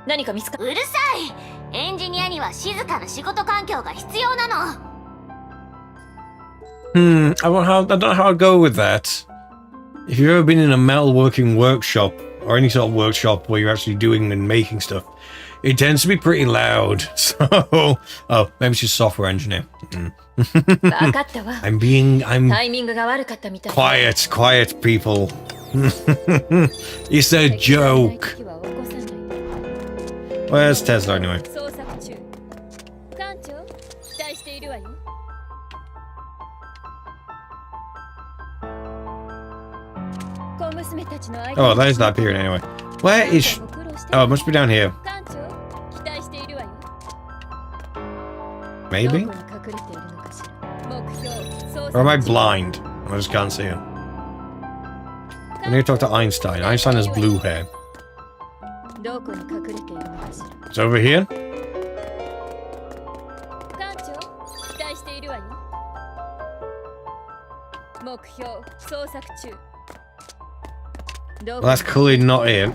何か見つかっうるさい。エンジニアには静かな仕事環境が必要なの。 I don't know how I'd go with that. If you've ever been in a metalworking workshop or any sort of workshop where you're actually doing and making stuff, it tends to be pretty loud. So, oh, maybe she's a software engineer. わかったわ。 I'm タイミングが悪かったみたい。 quiet, people. It's a joke. Where's Tesla anyway? 捜索中。館長、期待しているわよ。 Oh, there's that period anyway. Where is she? Oh, it must be down here. Maybe? Or am I blind? I just can't see her. I need to talk to Einstein. Einstein has blue hair. It's over here? Well, that's clearly not it.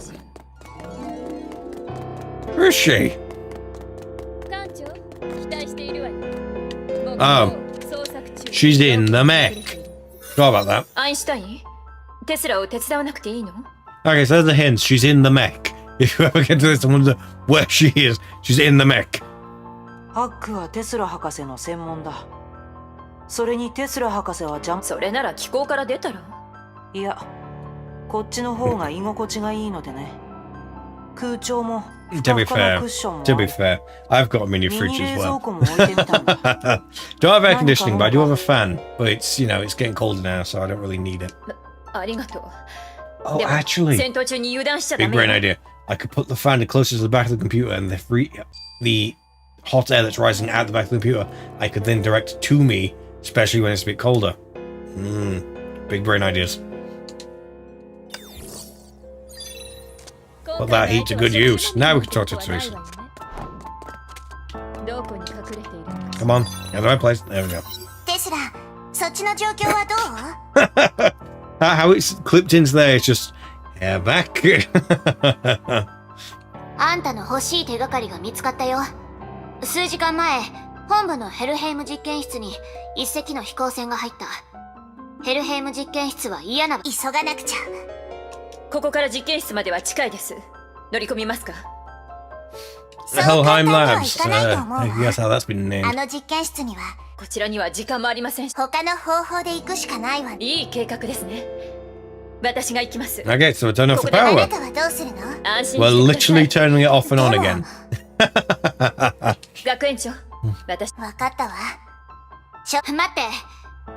Where is she? Oh. She's in the mech. Forgot about that. アインシュタイン、テスラを手伝わなくていいの？ Okay, so there's the hints. She's in the mech. If you ever get to this and wonder where she is, she's in the mech. ハックはテスラ博士の専門だ。それにテスラ博士はそれなら気候から出たら？いや、こっちの方が居心地がいいのでね。空調も To be fair, I've got a mini fridge as well. Don't have air conditioning, but I do have a fan. But it's, you know, it's getting colder now, so I don't really need it. ありがとう。 Oh, actually, 戦闘中に油断しちゃダ big メよ。 brain idea. I could put the fan closer to the back of the computer and the free. the hot air that's rising out the back of the computer, I could then direct it to me, especially when it's a bit colder. Big brain ideas. Put that heat to good use. Now we can talk to Teresa. Come on, in the right place. There we go. How it's clipped into there, it's just hair back. あんたの欲しい手がかりが見つかったよ。数時間前、本部のヘルヘイム実験室に一隻の飛行船が入った。ヘルヘイム実験室は嫌な。急がなくちゃ。ここから実験室までは近いです。乗り込みますか？ Helheim Labs. Yes, how that's been named. あの実験室にはこちらには時間もありませんし。他の方法で行くしかないわ。いい計画ですね。私が行きます。Okay, so we're turning off the あな power. たはどうするの？安心 We're してくだ literally さい。 turning it off and on again. 学園長、私。わかったわ。待って。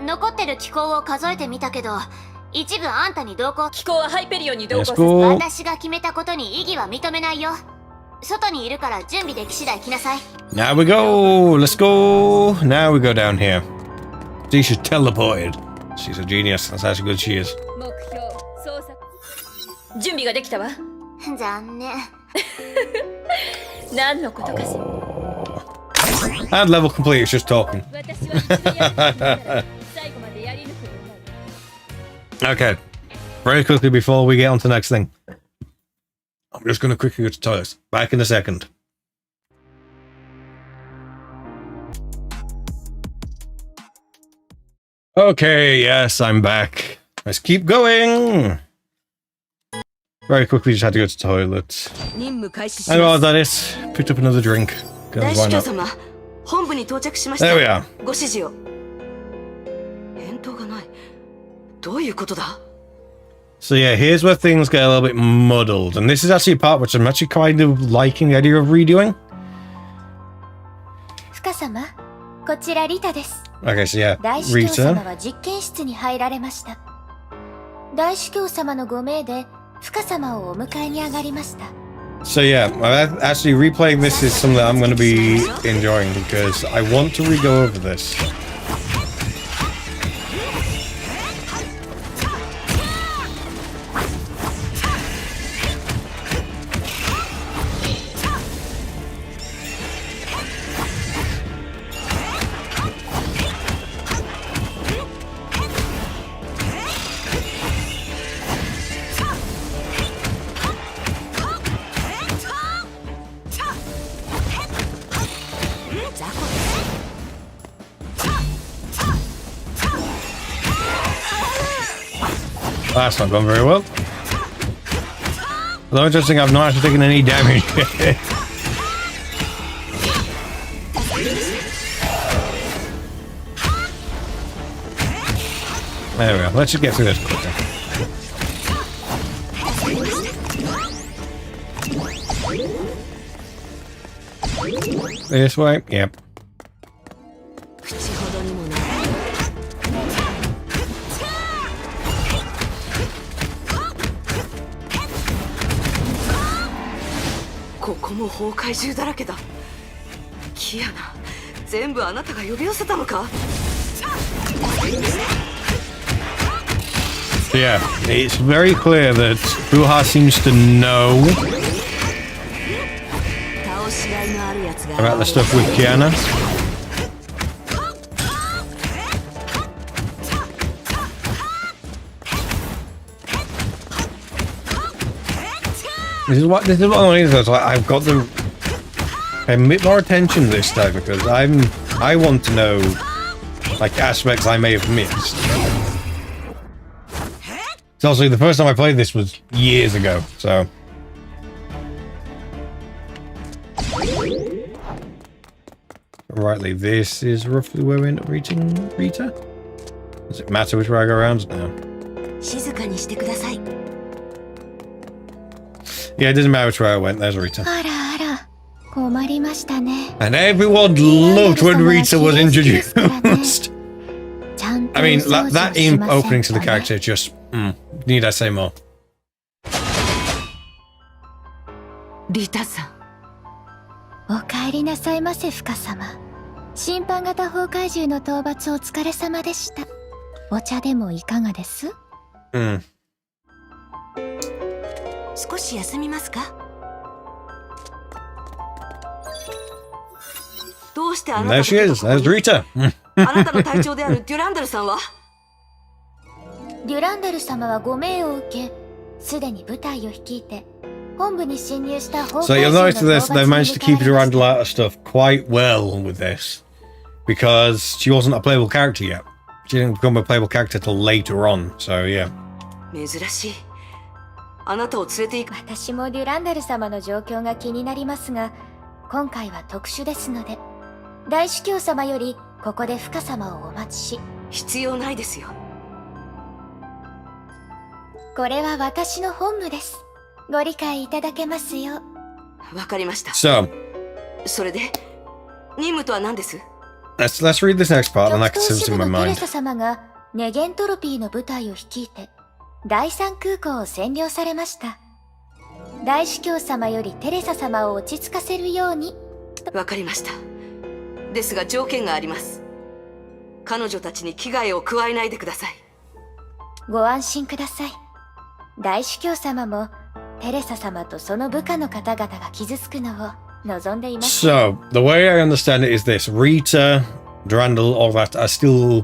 残ってる機構を数えてみたけど、一部あんたに同行。機構はハイペリオンに同行さ Let's せ。 go. 私が決めたことに異議は認めないよ。外にいるから準備でき次第来なさい。Now we go. Let's go. Now we go down here. See, she's teleported. She's a genius. That's how good she is. 目標操作。準備ができたわ。残念。何のことかしら。 And level complete. It's just talking. 私は一度やり抜くから最後までやり抜くの。 Okay. Very quickly before we get on to the next thing. I'm just going to quickly go to toilets. Back in a second. Okay, yes, I'm back. Let's keep going. Very quickly, just had to go to the toilet. 任務開始し And ま while す。 that is, picked up another drink. 大 Because 司 why 教 not? 様、本部に到着しました。 There we are. ご指示を。返答がない。どういうことだ？ So yeah, here's where things get a little bit muddled. And this is actually a part which I'm actually kind of liking the idea of redoing. 深様、こちらリタです。 Okay, so yeah, 大司教様 Rita. は実験室に入られました。大司教様のご命で深様をお迎えに上がりました。 So yeah, actually replaying this is something that I'm going to be enjoying because I want to re-go over this. That's not gone very well. Although interesting, I've not actually taken any damage. There we go. Let's just get through this quickly. This way? Yep. 口ほどにもない。ここも崩壊中だらけだ。キアナ、全部あなたが呼び寄せたのか？ So yeah, it's very clear that Buha seems to know 倒しがいのあるやつが about the stuff with Kiana. This is what I need. Like, I've got to pay a bit more attention this time because I want to know like aspects I may have missed. It's also the first time I played this was years ago, so. Rightly, this is roughly where we end up reaching Rita. Does it matter which way I go around? No. 静かにしてください。 Yeah, it doesn't matter which way I went. There's Rita. あらあら、困りましたね。 And everyone loved when Rita was introduced. I mean, that opening to the character just... need I say more? リタさん、お帰りなさいませ、深様。審判型崩壊獣の討伐お疲れ様でした。お茶でもいかがです？少し休みますか？どうしてあなた There she is. There's Rita. あなたの隊長であるデュランダルさんは？デュランダル様はご命を受け、すでに部隊を率いて本部に侵入した崩壊 So 獣 you'll の notice this. 討 They've 伐に managed to 向か keep いました Durandal out of stuff quite well with this. Because she wasn't a playable character yet. She didn't become a playable character till later on. So yeah. 珍しい。あなたを連れて行く。私もデュランダル様の状況が気になりますが、今回は特殊ですので、大主教様よりここで深様をお待ちし。必要ないですよ。これは私の本部です。ご理解いただけますよ。わかりました。So それで任務とは何です？ let's read this next part, and I 極 can 東 see 支 what's 部 in の my テレ mind. サ様がネゲントロピーの部隊を率いて第三空港を占領されました。大主教様よりテレサ様を落ち着かせるように。わかりました。ですが条件があります。彼女たちに危害を加えないでください。ご安心ください。大主教様もテレサ様とその部下の方々が傷つくのを望んでいます。 So the way I understand it is this: Rita, Durandal, all that are still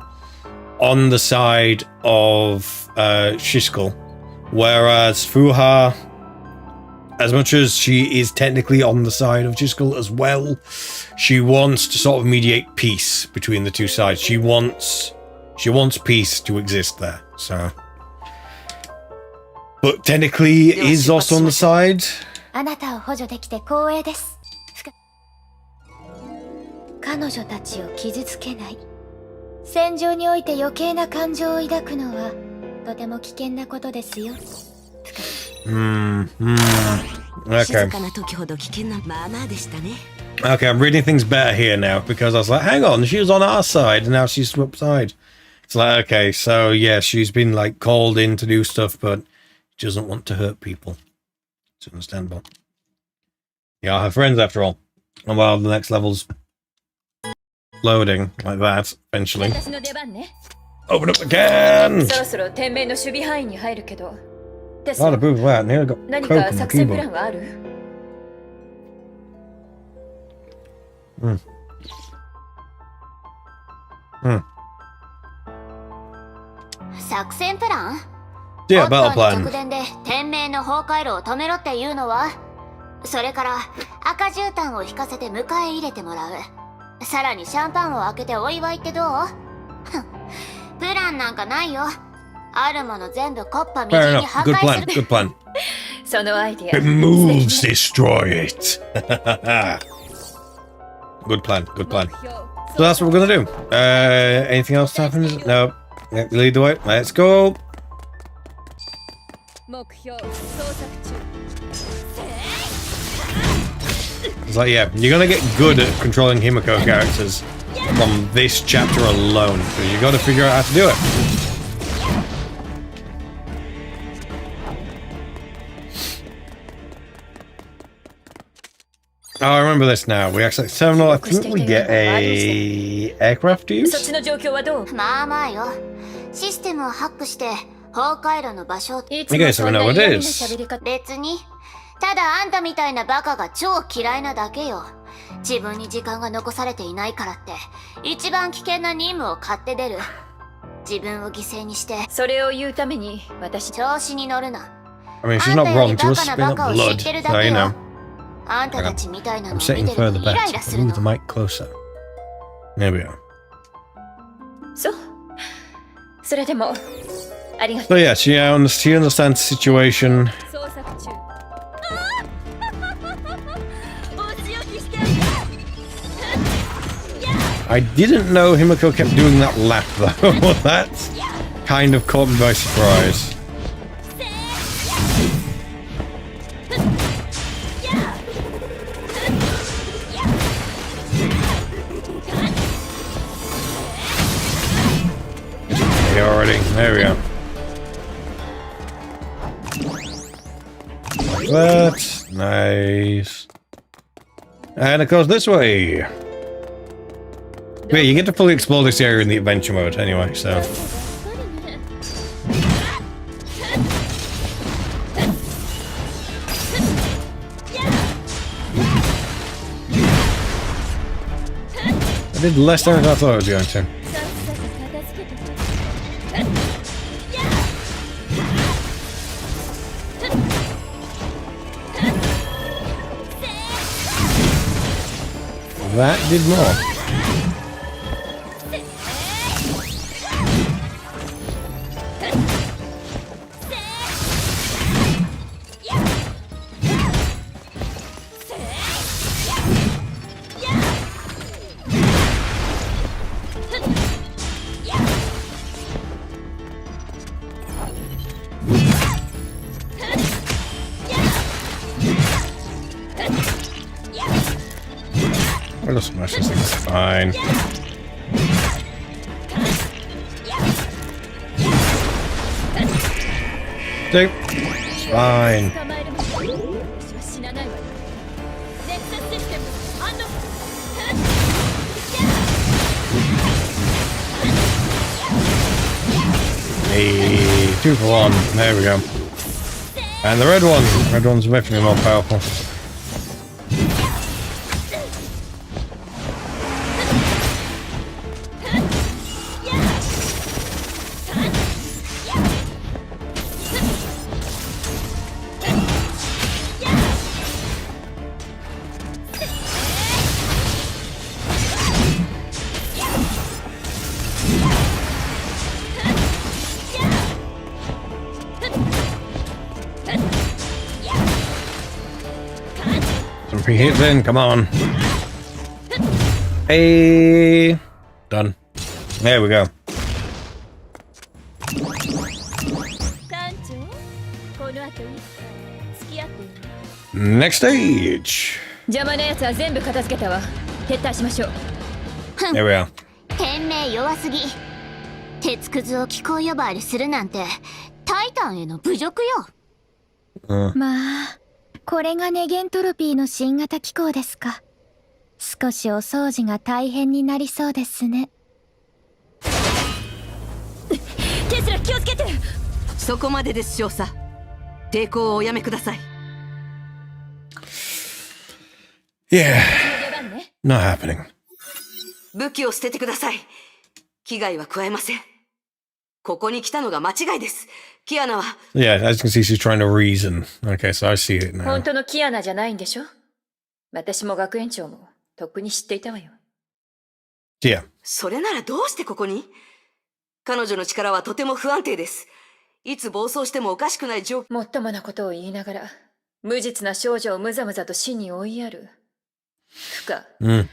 on the side of Shiskel, whereas Fuha, as much as she is technically on the side of Shiskel as well, she wants to sort of mediate peace between the two sides. She wants peace to exist there. So, but technically is also on the side. あなたを補助できて光栄です。彼女たちを傷つけない。戦場において余計な感情を抱くのはとても危険なことですよ。Okay. 静かな時ほど危険なまあまあでしたね。Okay, I'm reading things better here now because I was like, hang on, she was on our side and now she's swapped side. It's like, okay, so yeah, she's been like called in to do stuff, but she doesn't want to hurt people. It's understandable. Yeah, her friends after all. And while the next level's loading like that, eventually. 私の出番ね。 Open up again! そろそろ天命の守備範囲に入るけど。テス A lot of proof of that. Nearly got 何 Coke か on the 作戦プラ keyboard. ンはある？作戦プラン？ Yeah, オット battle ーに plan. 直伝で天命の崩壊路を止めろっていうのは、それから赤絨毯を引かせて迎え入れてもらう。さらにシャンパンを開けてお祝いってどう？プランなんかないよ。あるもの全部コッパみじん Fair に破 enough. Good 壊 plan. する。 Good plan. そのアイディア。 It moves, destroy it. Good plan. Good plan. So that's what we're gonna do. Anything else happens? No. Yeah, lead the way. Let's go. 目標捜索中。 It's like, yeah, you're gonna get good at controlling Himiko characters from this chapter alone, because you gotta figure out how to do it. Oh, I remember this now. We actually terminal. I think we get a aircraft to そっ use. ちの状況はどう？まあまあよ。システムをハックして崩壊路の場所を。いつもそんな嫌味な喋り方。別に。ただあんたみたいなバカが超嫌いなだけよ。自分に時間が残されていないからって一番危険な任務を買って出る。自分を犠牲にしてそれを言うために私調子に乗るな。 I mean, she's あん not たよ wrong り to バ us. カな Spin バ up カを知 blood, ってる so だけ you よ know.。あんたたちみたいな I'm のを sitting 見てる further とイラ back イラ to する move の the。mic closer. There we are. そう。それでもありがと So yeah, she understands the situation. う。捜索中。お仕置きして。 I didn't know Himiko kept doing that laugh though. That kind of caught me by surprise. Yeah, already. There we go. Like that. Nice. And of course this way. Wait, you get to fully explore this area in the adventure mode anyway, so. I did less damage than I thought I was going to. That did more. We'll just smash this thing, it's fine. Dude, it's fine. Hey, 2 for 1. There we go. And the red one. Red one's definitely more powerful. Hits in, come on. Hey, done. There we go. Next stage. There we are. 天命弱すぎ。鉄くずを気候呼ばわりするなんてタイタンへの侮辱よ。まあ、これがネゲントロピーの新型機構ですか。少しお掃除が大変になりそうですね。ケスラ気をつけて。そこまでです少佐。抵抗をおやめください。Yeah, not happening. 武器を捨ててください。危害は加えません。ここに来たのが間違いです。キアナは。Yeah, as you can see, she's trying to reason. Okay, so I see it now. 本当のキアナじゃないんでしょ。私も学園長もとっくに知っていたわよ。Yeah. それならどうしてここに？彼女の力はとても不安定です。いつ暴走してもおかしくない状況。もっともなことを言いながら、無実な少女をむざむざと死に追いやる。不可。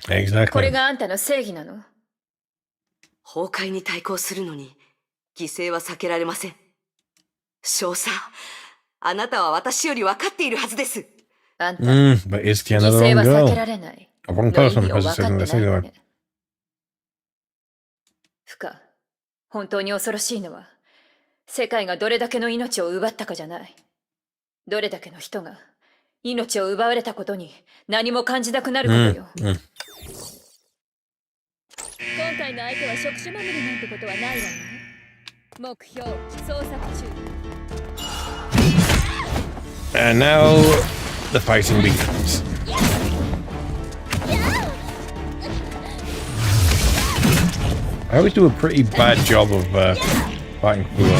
Exactly. これがあんたの正義なの？崩壊に対抗するのに、犠牲は避けられません。少佐、あなたは私より分かっているはずです。あんた、but is Tiana the 犠牲 wrong は避け girl? られない。 A wrong person, as it says in this either. 不可。本当に恐ろしいのは、世界がどれだけの命を奪ったかじゃない。どれだけの人が命を奪われたことに何も感じなくなることよ。今回の相手は触手まみれなんてことはないわよね。目標捜索中。And now the fighting begins. I always do a pretty bad job of fighting through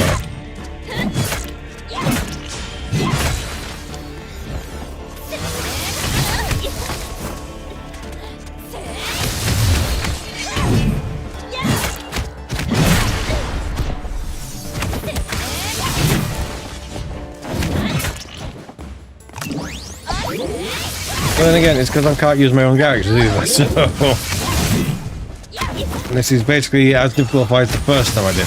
But then again, it's because I can't use my own characters either, so... This is basically as difficult a fight as the first time I did it.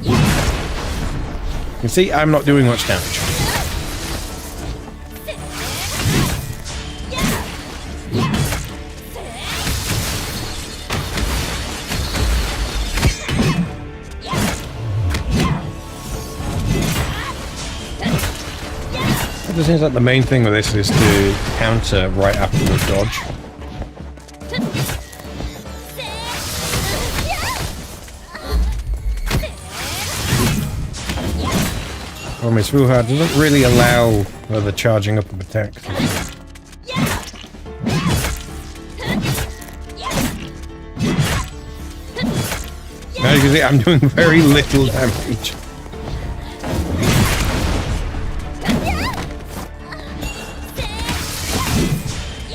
You can see I'm not doing much damage. It seems like the main thing with this is to counter right after the dodge. Well, Miss Wuha doesn't really allow the charging up and protect. As you can see, I'm doing very little damage.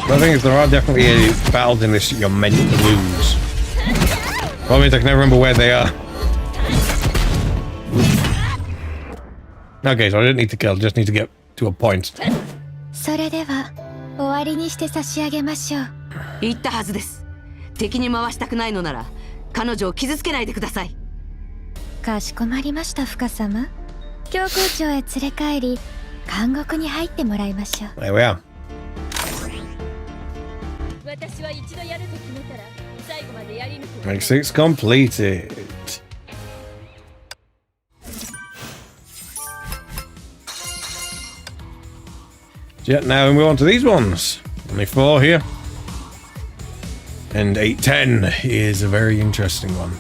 But the thing is, there are definitely battles in this you're meant to lose. Well, means I can never remember where they are. Okay, so I didn't need to kill, just need to get to a point. それでは終わりにして差し上げましょう。言ったはずです。敵に回したくないのなら彼女を傷つけないでください。かしこまりました、深様。教皇庁へ連れ帰り、監獄に入ってもらいましょう。There we are. 私は一度やると決めたら最後までやり抜く。26 completed. Yeah, now we move on to these ones. Only 4 here. And 810 is a very interesting one.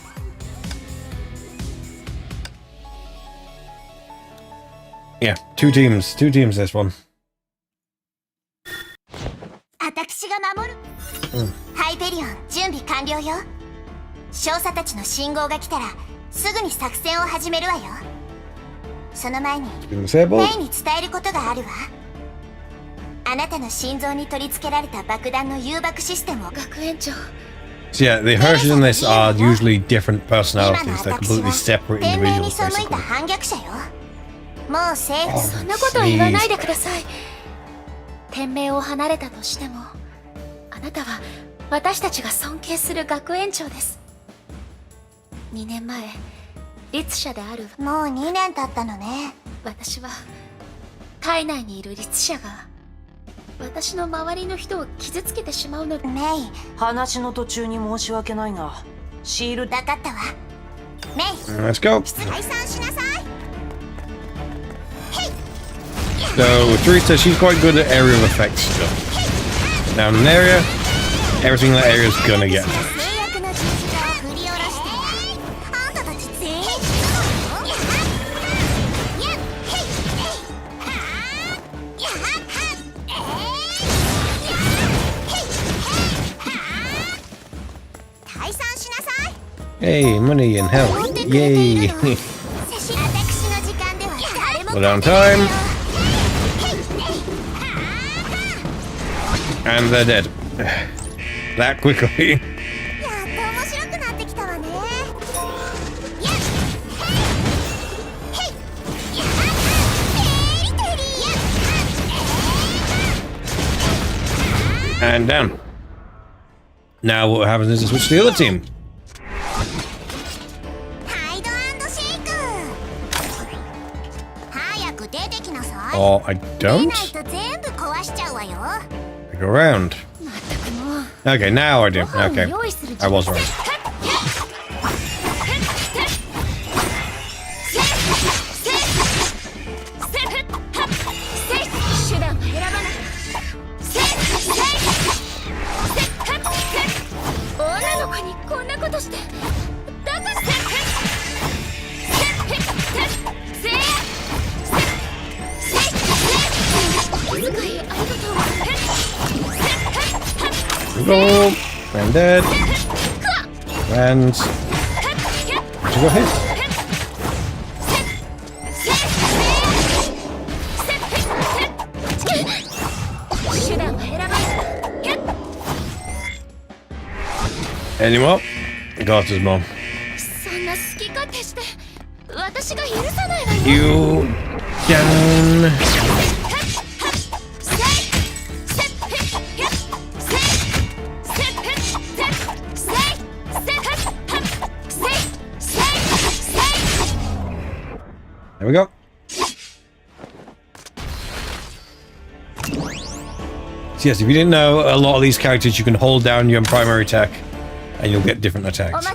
Yeah, two teams this one. 私が守る。ハイペリオン、準備完了よ。少佐たちの信号が来たらすぐに作戦を始めるわよ。その前にメイに伝えることがあるわ。あなたの心臓に取り付けられた爆弾の誘爆システムを。学園長。So yeah, the versions in this are usually different personalities. They're completely separate individuals, basically. もう政府。そんなことは言わないでください。天命を離れたとしても、あなたは私たちが尊敬する学園長です。2年前、律者である。もう2年経ったのね。私は体内にいる律者が私の周りの人を傷つけてしまうので。メイ、話の途中に申し訳ないが、シール。分かったわ。メイ、 Let's go. 解散しなさい。So Teresa, she's quite good at area of effects stuff. Now in an area, everything in that area is gonna get hurt. Hey, money and health. Yay. Well, down time. And they're dead. That quickly. And down. Now what happens is to switch to the other team. Or I don't? I go around. Okay, now I do. Okay. I was right. Go. And dead. And to go hit. Anymore? Got his mom. You down. There we go. So yes, if you didn't know, a lot of these characters you can hold down your primary attack and you'll get different attacks.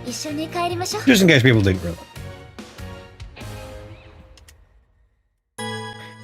Just in case people didn't realize.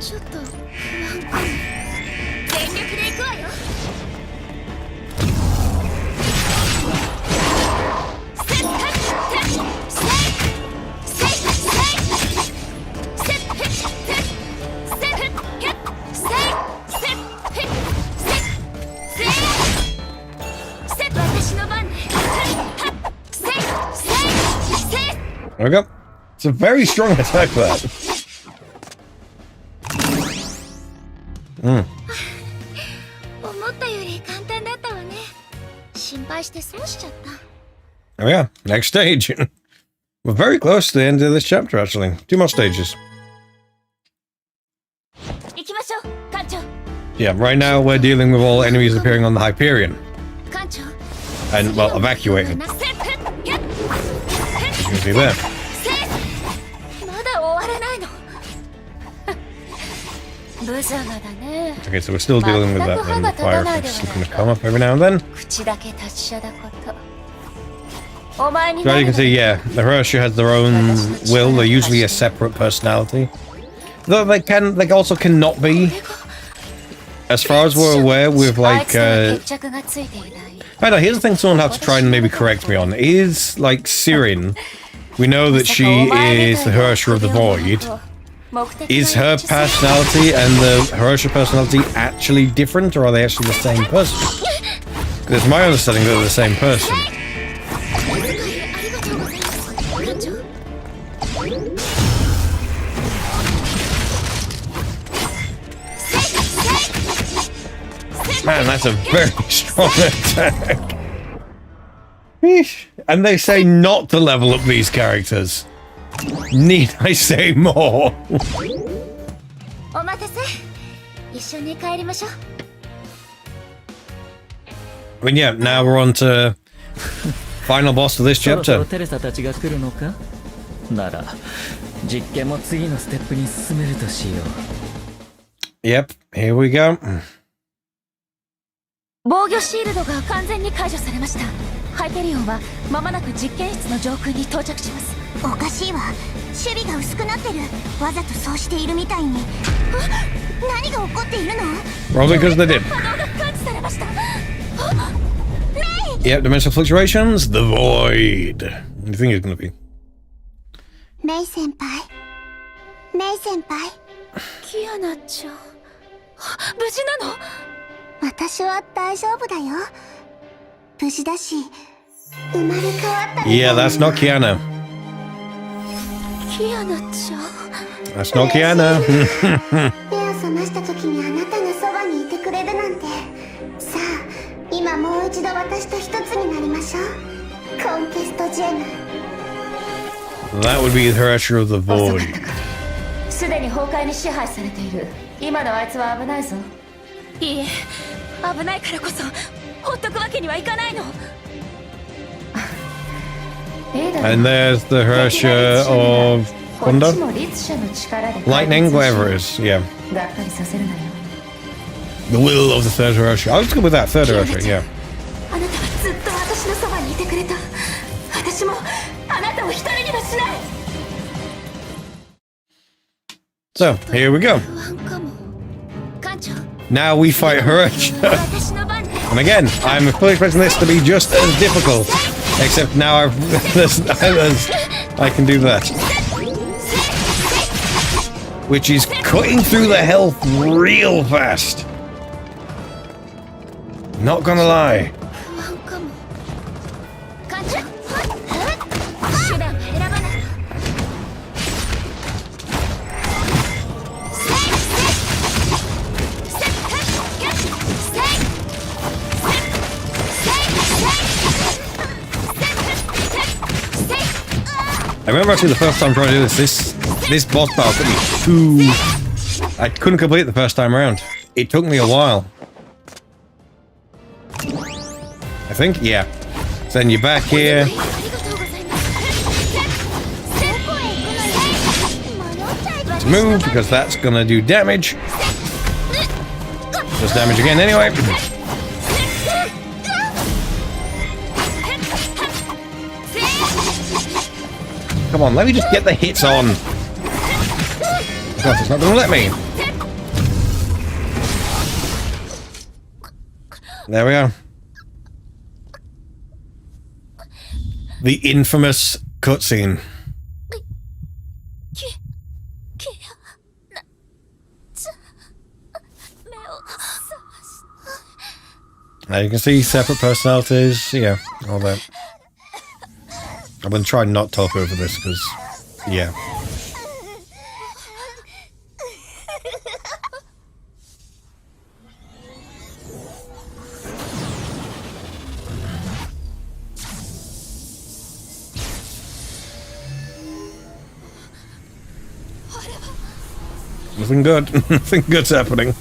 ちょっと不安かも。全力で行くわよ。There we go. It's a very strong attack, that. 思ったより簡単だったわね。心配して損しちゃった。 Oh yeah, next stage. We're very close to the end of this chapter, actually. 2 more stages. 行きましょう、艦長。 Yeah, right now we're dealing with all enemies appearing on the Hyperion. 艦長。 And, well, evacuated. You can see there. まだ終わらないの。無様だね。 Okay, so we're still dealing with that when the fire is going to come up every now and then. 口だけ達者だこと。お前に So as you can see, yeah, the Hiroshia has their own will. They're usually a separate personality. Though they also cannot be. As far as we're aware, with like, I know, here's the thing someone has to try and maybe correct me on. Is, like, Sirin, we know that she is the Hiroshia of the Void. Is her personality and the Hiroshia personality actually different, or are they actually the same person? Because it's my understanding that they're the same person. Man, that's a very strong attack. And they say not to level up these characters. Need I say more? I mean, yeah, now we're on to final boss of this chapter. Yep, here we go. 防御シールドが完全に解除されました。ハイペリオンは間もなく実験室の上空に到着します。おかしいわ。守備が薄くなってる。わざとそうしているみたいに。何が起こっているの？ Probably because they did. 波動が感知されました。Yep, dimensional fluctuations, the void. What do you think it's gonna be? メイ先輩。メイ先輩。キアナちゃん。無事なの？私は大丈夫だよ。無事だし、生まれ変わった。Yeah, that's not Kiana. キアナちゃん。That's not Kiana. 目を覚ました時にあなたがそばにいてくれるなんて。さあ、今もう一度私と一つになりましょう。コンケストジェム。That would be the Hiroshia of the Void. すでに崩壊に支配されている。今のあいつは危ないぞ。いいえ、危ないからこそ放っとくわけにはいかないの。And there's the Hiroshia of Thunder? Lightning, whatever it is, yeah. The will of the third Hiroshia. I was good with that, third Hiroshia, yeah. あなたはずっと私のそばにいてくれた。私もあなたを一人にはしない。So, here we go. Now we fight Hiroshia. And again, I'm fully expecting this to be just as difficult. Except now I can do that. Which is cutting through the health real fast. Not gonna lie. 不安かも。カチャ手段は選ばない。I remember actually the first time trying to do this boss battle took me I couldn't complete it the first time around. It took me a while. I think, yeah. So then you're back here. To move, because that's gonna do damage. Does damage again anyway. Come on, let me just get the hits on. Of course, it's not gonna let me. There we are. The infamous cutscene. Now you can see separate personalities, yeah, all that. I'm gonna try and not talk over this because, yeah. Nothing good. Nothing good's happening.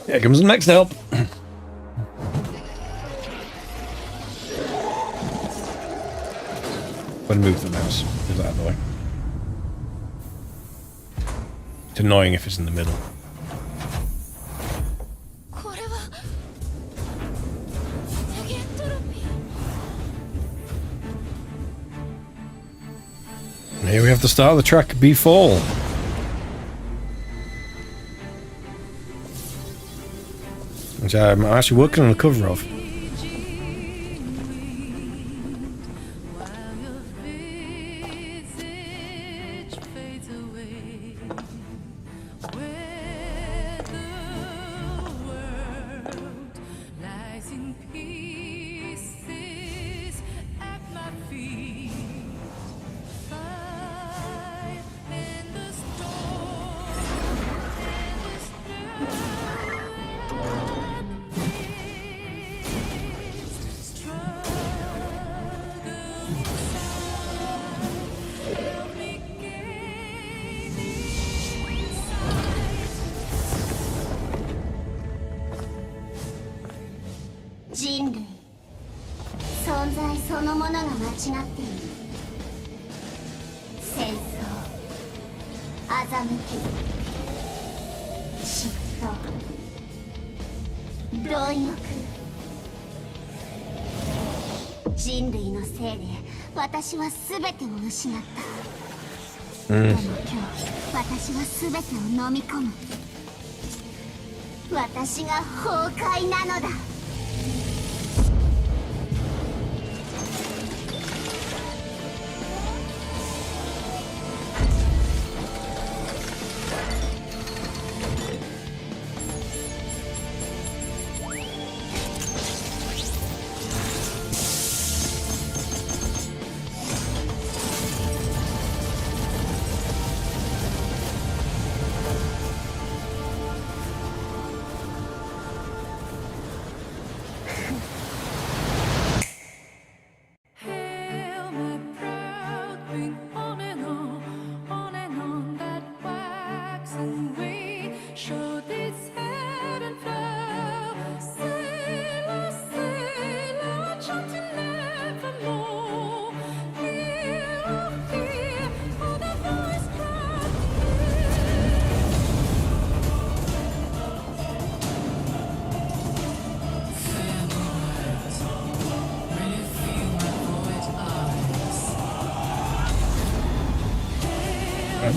Here comes the next help. But move the mouse. Move that out of the way. It's annoying if it's in the middle. And here we have the start of the track, Befall. Which I'm actually working on a cover of.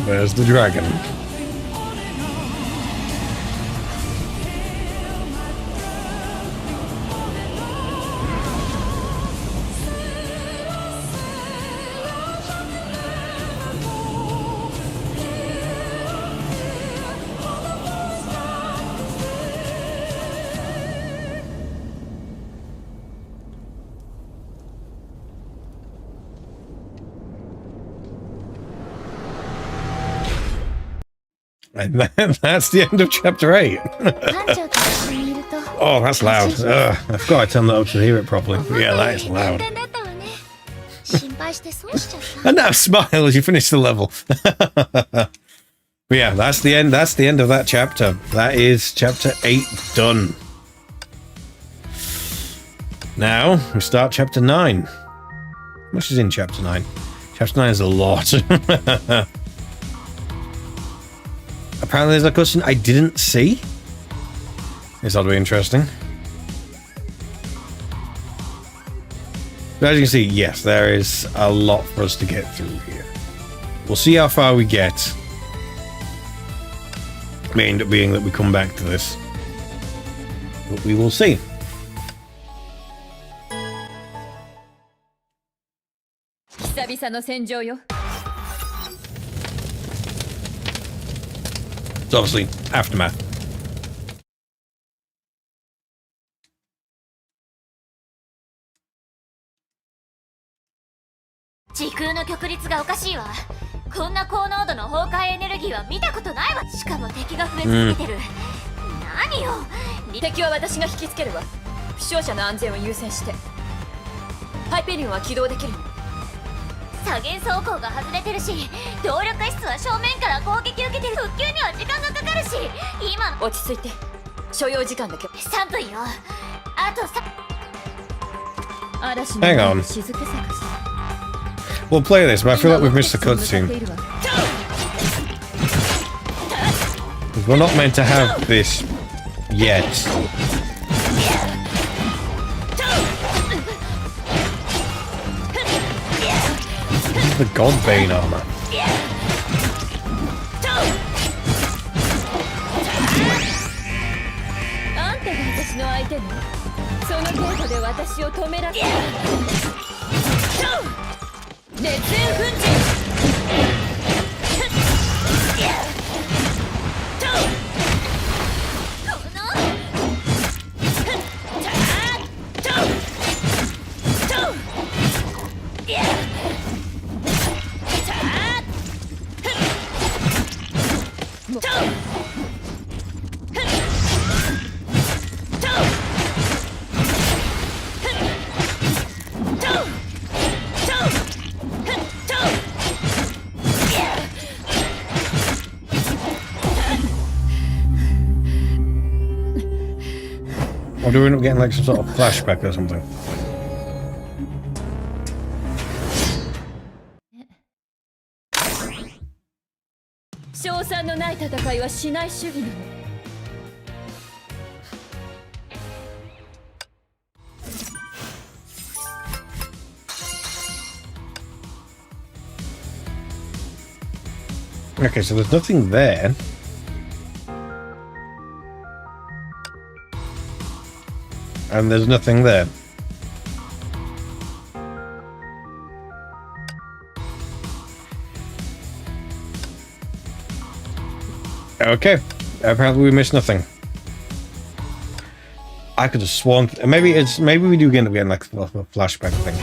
There's the dragon. And that's the end of chapter 8. Oh, that's loud. Ugh, I forgot I turned that up to hear it properly. Yeah, that is loud. And now smile as you finish the level. But yeah, that's the end. That's the end of that chapter. That is chapter 8 done. Now we start chapter 9. How much is in chapter 9? Chapter 9 is a lot. Apparently there's a cutscene I didn't see. This ought to be interesting. But as you can see, yes, there is a lot for us to get through here. We'll see how far we get. It may end up being that we come back to this. But we will see. It's obviously Aftermath.時空の曲率がおかしいわ。こんな高濃度の崩壊エネルギーは見たことないわ。しかも敵が増え続けてる。何よ。敵は私が引きつけるわ。負傷者の安全を優先して。ハイペリオンは起動できるの。左舷走行が外れてるし、動力室は正面から攻撃受けてる。復旧には時間がかかるし、今の落ち着いて。所要時間だけ。3分よ。あとHang on. We'll play this, but I feel like we've missed the cutscene. We're not meant to have this yet. This is the Godbane armor. Or do we end up getting like some sort of flashback or something? Okay, so there's nothing there. And there's nothing there. Okay, apparently we missed nothing. I could have sworn. Maybe we do end up getting like a flashback thing.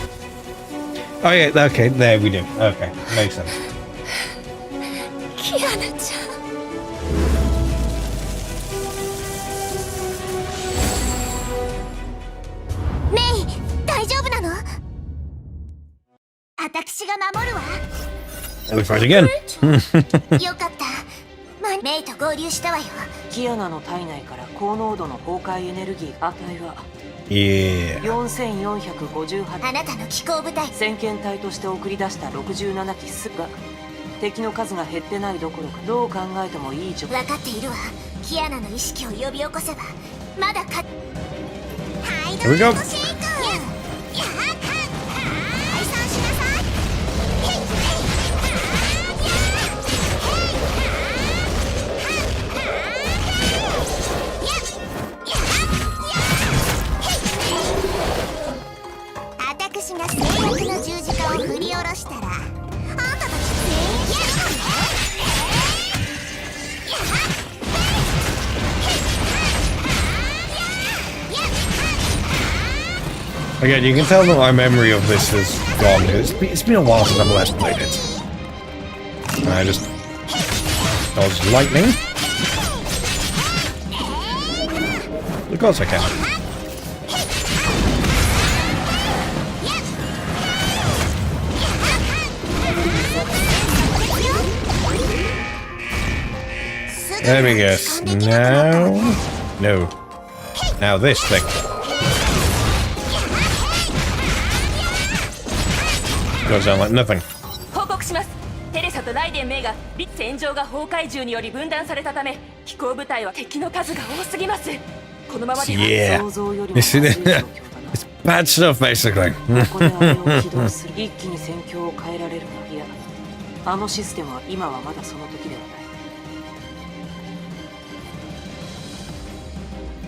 Oh yeah, okay, there we do. Okay, makes sense. Kiana-chan. 私が守るわ。 We fight again. よかった。メイと合流したわよ。キアナの体内から高濃度の崩壊エネルギー値は 4458。あなたの機甲部隊。先遣隊として送り出した67機すが敵の数が減ってないどころかどう考えてもいい状態。分かっているわ。キアナの意識を呼び起こせばまだか。はい、どうぞ。Again, you can tell that my memory of this is gone. It's been a while since I've last played it. And I just dodge lightning. Of course I can. Let me guess. Now? No. Now this thing. Goes down like nothing. 報告します。テレサとライデンメイが戦場が崩壊獣により分断されたため、飛行部隊は敵の数が多すぎます。このままでは Yeah. It's bad stuff, basically. ここであれを起動する。一気に戦況を変えられるがいや、あのシステムは今はまだその時では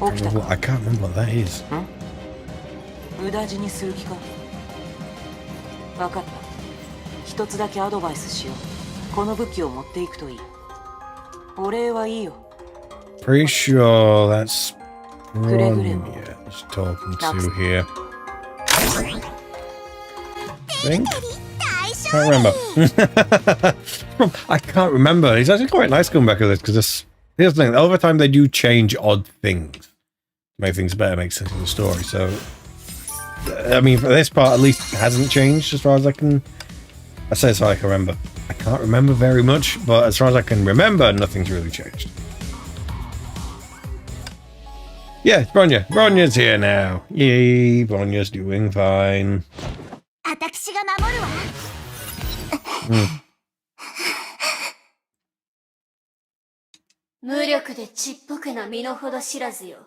ない。起きたか。 I can't remember what that is. 無駄死にする気か。分かった。一つだけアドバイスしよう。この武器を持っていくといい。お礼はいいよ。 Pretty sure that's Bronya he's talking to here. Think? Can't remember. I can't remember. It's actually quite nice going back to this because here's the thing. Over time they do change odd things to make things better, make sense of the story. So, I mean, for this part at least, it hasn't changed as far as I can. I say as far as I can remember. I can't remember very much, but as far as I can remember, nothing's really changed. Yeah, Bronya. Bronya's here now. Yay, Bronya's doing fine. 私が守るわ。無力でちっぽけな身の程知らずよ。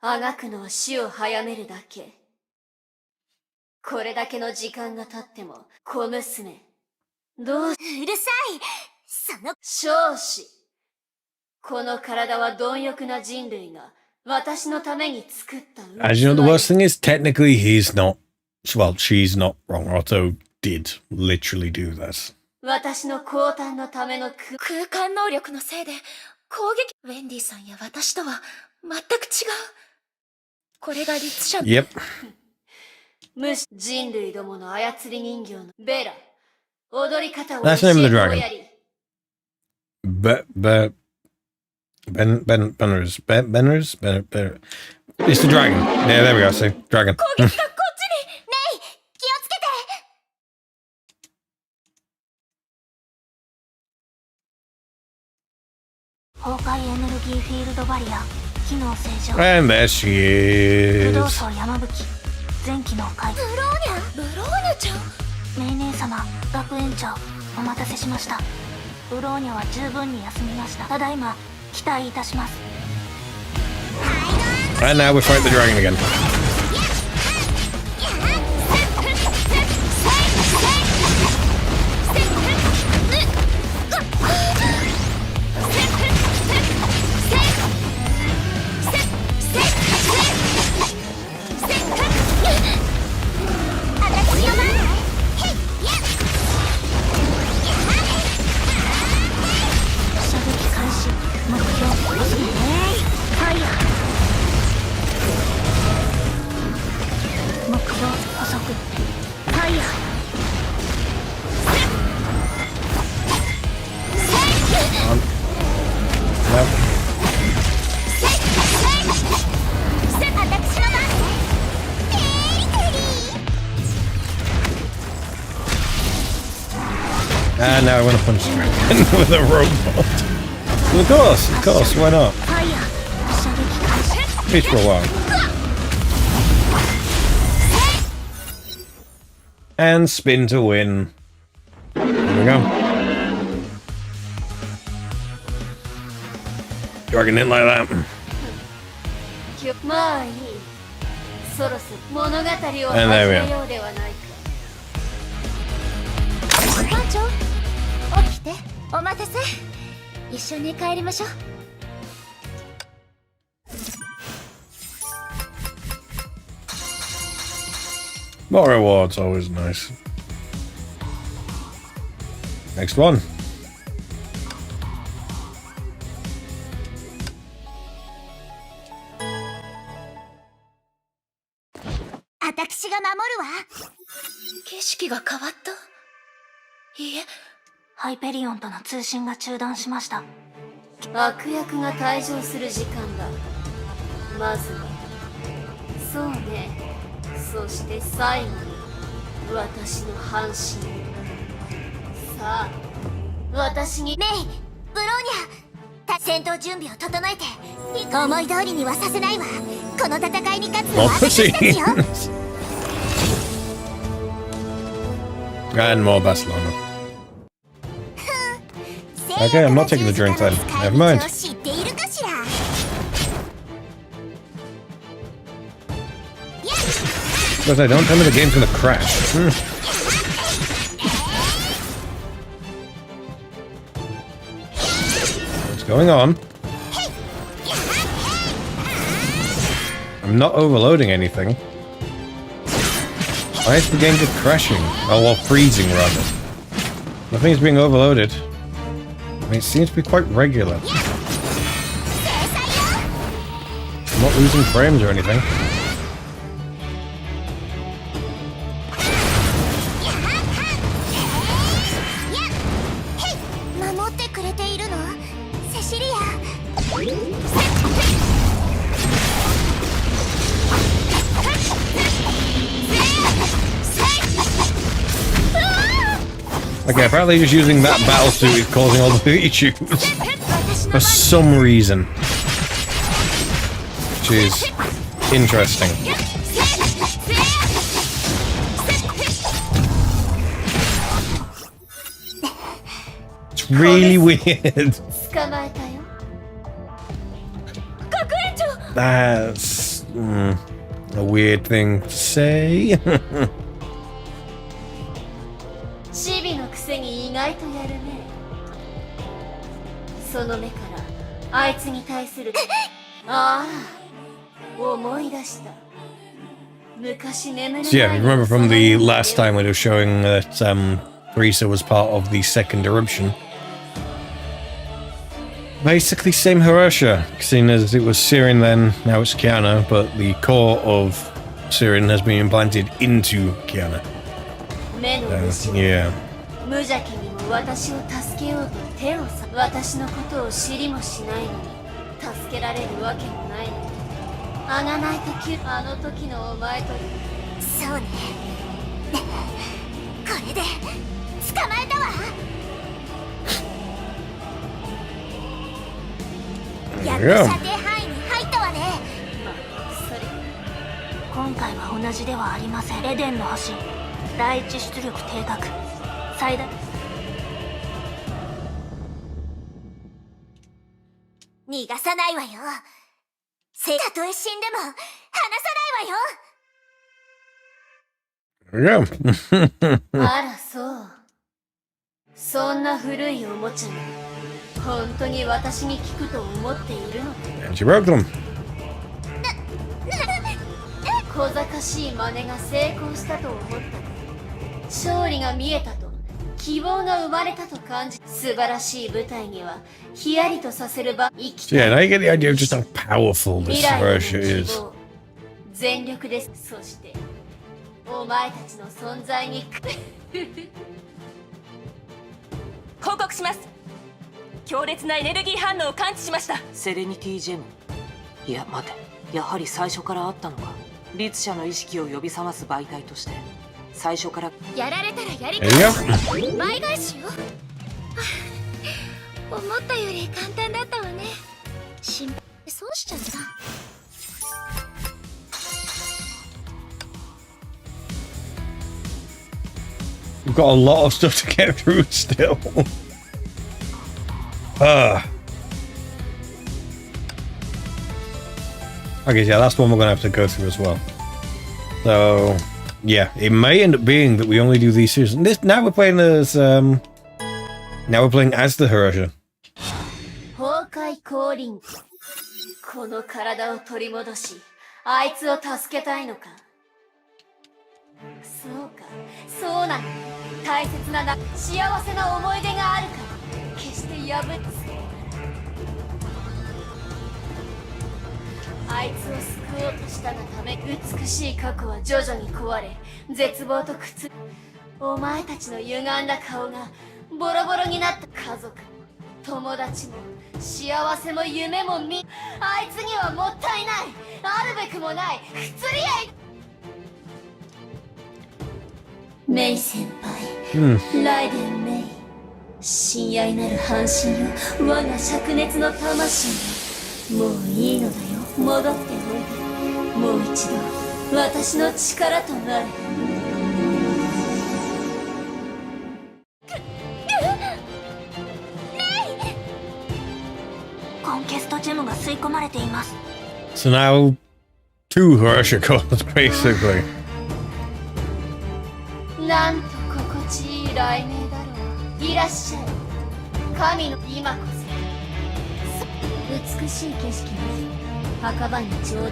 あがくのは死を早めるだけ。これだけの時間が経っても、小娘。どううるさい。その少子。この体は貪欲な人類が私のために作った。As you know, the worst thing is technically he's not. Well, she's not wrong. Otto did literally do this. 私の降誕のための空間能力のせいで攻撃。ウェンディさんや私とは全く違う。これが律者。Yep. 無視人類どもの操り人形のベラ。踊り方を That's the name of the dragon. Benners? It's the dragon. Yeah, there we go. See, dragon. 攻撃がこっちに。メイ、気をつけて。崩壊エネルギーフィールドバリア機能正常。 And there she 不動 is. 層山吹全機能解。ブローニャちゃん。命令様、学園長、お待たせしました。ブローニャは十分に休みました。ただいま期待いたします。 And now we fight the dragon again. And now I want to punch the dragon with a robot. Of course, why not? At least for a while. And spin to win. There we go. Dragon in like that. まあいい。そろそろ物語を始めようではないか。班長、起きて。お待たせ。一緒に帰りましょう。More rewards, always nice. Next one. 私が守るわ。景色が変わった。いいえ、ハイペリオンとの通信が中断しました。悪役が退場する時間だ。まずはそうね。そして最後に私の半身。さあ私に。メイ、ブローニャ、戦闘準備を整えて。思い通りにはさせないわ。この戦いに勝つのは私たちよ。And more Barcelona. Okay, I'm not taking the drink then. Never mind. But I don't tell me the game's gonna crash. What's going on? I'm not overloading anything. Why is the game just crashing? Oh, well, freezing, rather. Nothing's being overloaded. I mean, it seems to be quite regular. I'm not losing frames or anything. Okay, apparently just using that battle suit is causing all the issues. For some reason. Which is interesting. It's really weird. That's a weird thing to say. チビのくせに意外とやるね。その目からあいつに対するああ思い出した。昔眠れない。So yeah, you remember from the last time when it was showing that Teresa was part of the second eruption. Basically same Hirosha, seeing as it was Sirin then, now it's Kiana, but the core of Sirin has been implanted into Kiana. Yeah. 無邪気にも私を助けようと手をさ、私のことを知りもしないのに助けられるわけもないのに。あがないとき、あの時のお前と。そうね。これで捕まえたわ。やっと射程範囲に入ったわね。今回は同じではありません。エデンの星、第一出力低下。最大。逃がさないわよ。たとえ死んでも離さないわよ。あらそう。そんな古いおもちゃが本当に私に効くと思っているのか。 And she broke them. 小賢しい真似が成功したと思った。勝利が見えたと、希望が生まれたと感じ、素晴らしい舞台にはヒヤリとさせる場。So yeah, now you get the idea of just how powerful this Hirosha is. 全力です。そしてお前たちの存在に報告します。強烈なエネルギー反応を感知しました。セレニティジェム。いや待て、やはり最初からあったのか。律者の意識を呼び覚ます媒体として最初からやられたらやり返倍返しよ。思ったより簡単だったわね。心配損しちゃった。We've got a lot of stuff to get through still. Okay, yeah, that's one we're gonna have to go through as well. So, yeah, it may end up being that we only do these series. Now we're playing as now we're playing as the Hirosha. 崩壊降臨。この体を取り戻し、あいつを助けたいのか。そうか、そうなの。大切な幸せな思い出があるから決して破っあいつを救おうとしたがため美しい過去は徐々に壊れ絶望と苦痛お前たちの歪んだ顔がボロボロになった家族友達も幸せも夢もあいつにはもったいないあるべくもない不釣り合いメイ先輩、ライデンメイ親愛なる半身よ我が灼熱の魂よもういいのだよ戻っておいでもう一度私の力となれコンケストジェムが吸い込まれています。 So now 2 Hirosha cards, basically. なんと心地いい雷鳴だろういらっしゃい神の今こそ美しい景色です墓場にちょうど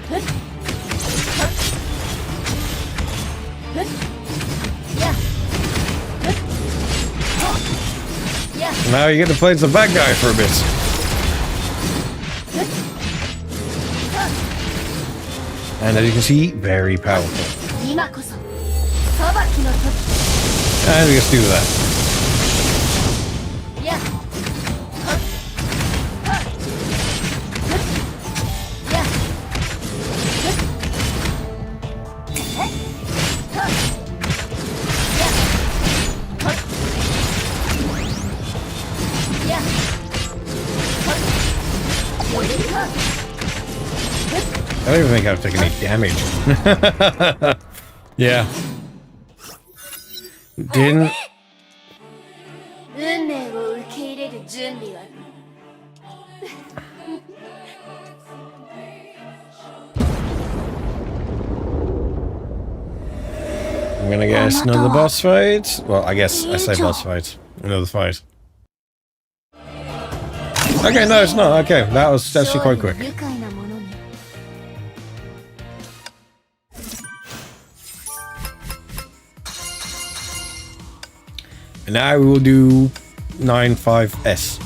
Now you get to play as the bad guy for a bit. And as you can see, very powerful. 今こそ裁きの時 And we just do that. ややI don't even think I've taken any damage. Yeah. Didn't. 運命を受け入れる準備は I'm gonna guess another boss fight. Well, I guess I say boss fight. Another fight. Okay, no, it's not. Okay, that was actually quite quick. 愉快なものね And now we will do 95S.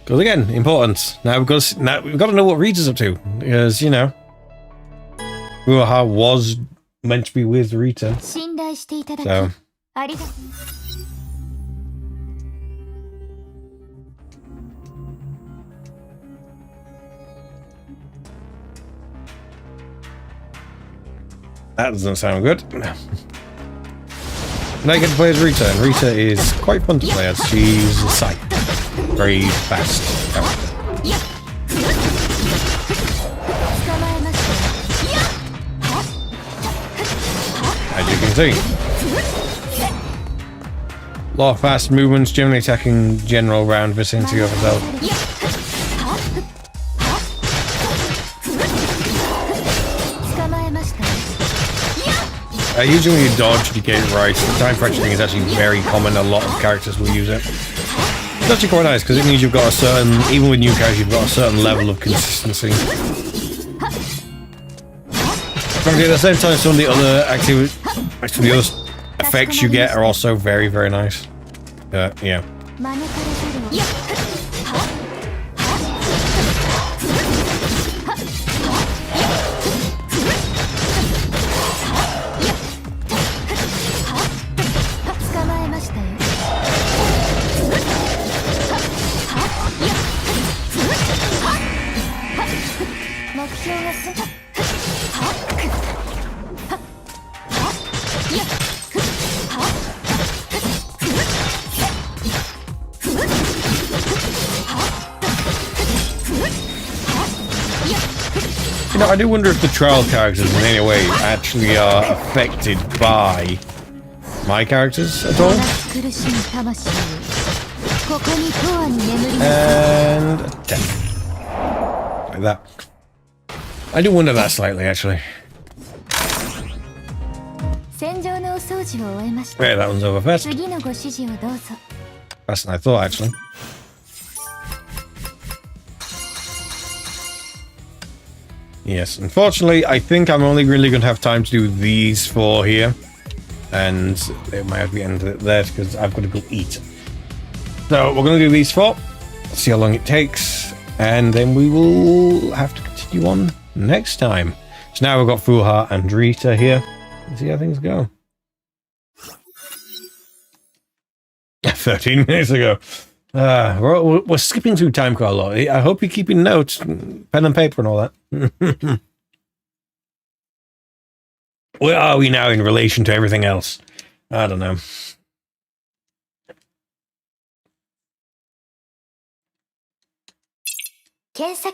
Because again, important. Now we've got to know what Rita's up to, because you know, Uaha was meant to be with Rita. 信頼していただき So ありがとう。 that doesn't sound good. And I get to play as Rita, and Rita is quite fun to play as. She's a sight. Very fast character. As you can see. A lot of fast movements, generally attacking general round vicinity of herself. Usually when you dodge, you get it right. The time fractioning is actually very common. A lot of characters will use it. It's actually quite nice because it means you've got a certain, even with new characters, you've got a certain level of consistency. Frankly, at the same time, some of the other effects you get are also very, very nice. Yeah. 'You know, I do wonder if the trial characters in any way actually are affected by my characters at all. And attack. Like that. I do wonder that slightly, actually. Yeah, that one's over fast. Faster than I thought, actually. Yes, unfortunately, I think I'm only really going to have time to do these 4 here. And it might have to be ended there because I've got to go eat. So we're going to do these 4. See how long it takes. And then we will have to continue on next time. So now we've got Fuha and Rita here. Let's see how things go. 13 minutes ago. We're skipping through time quite a lot. I hope you're keeping notes, pen and paper and all that. Where are we now in relation to everything else? I don't know. Okay, so,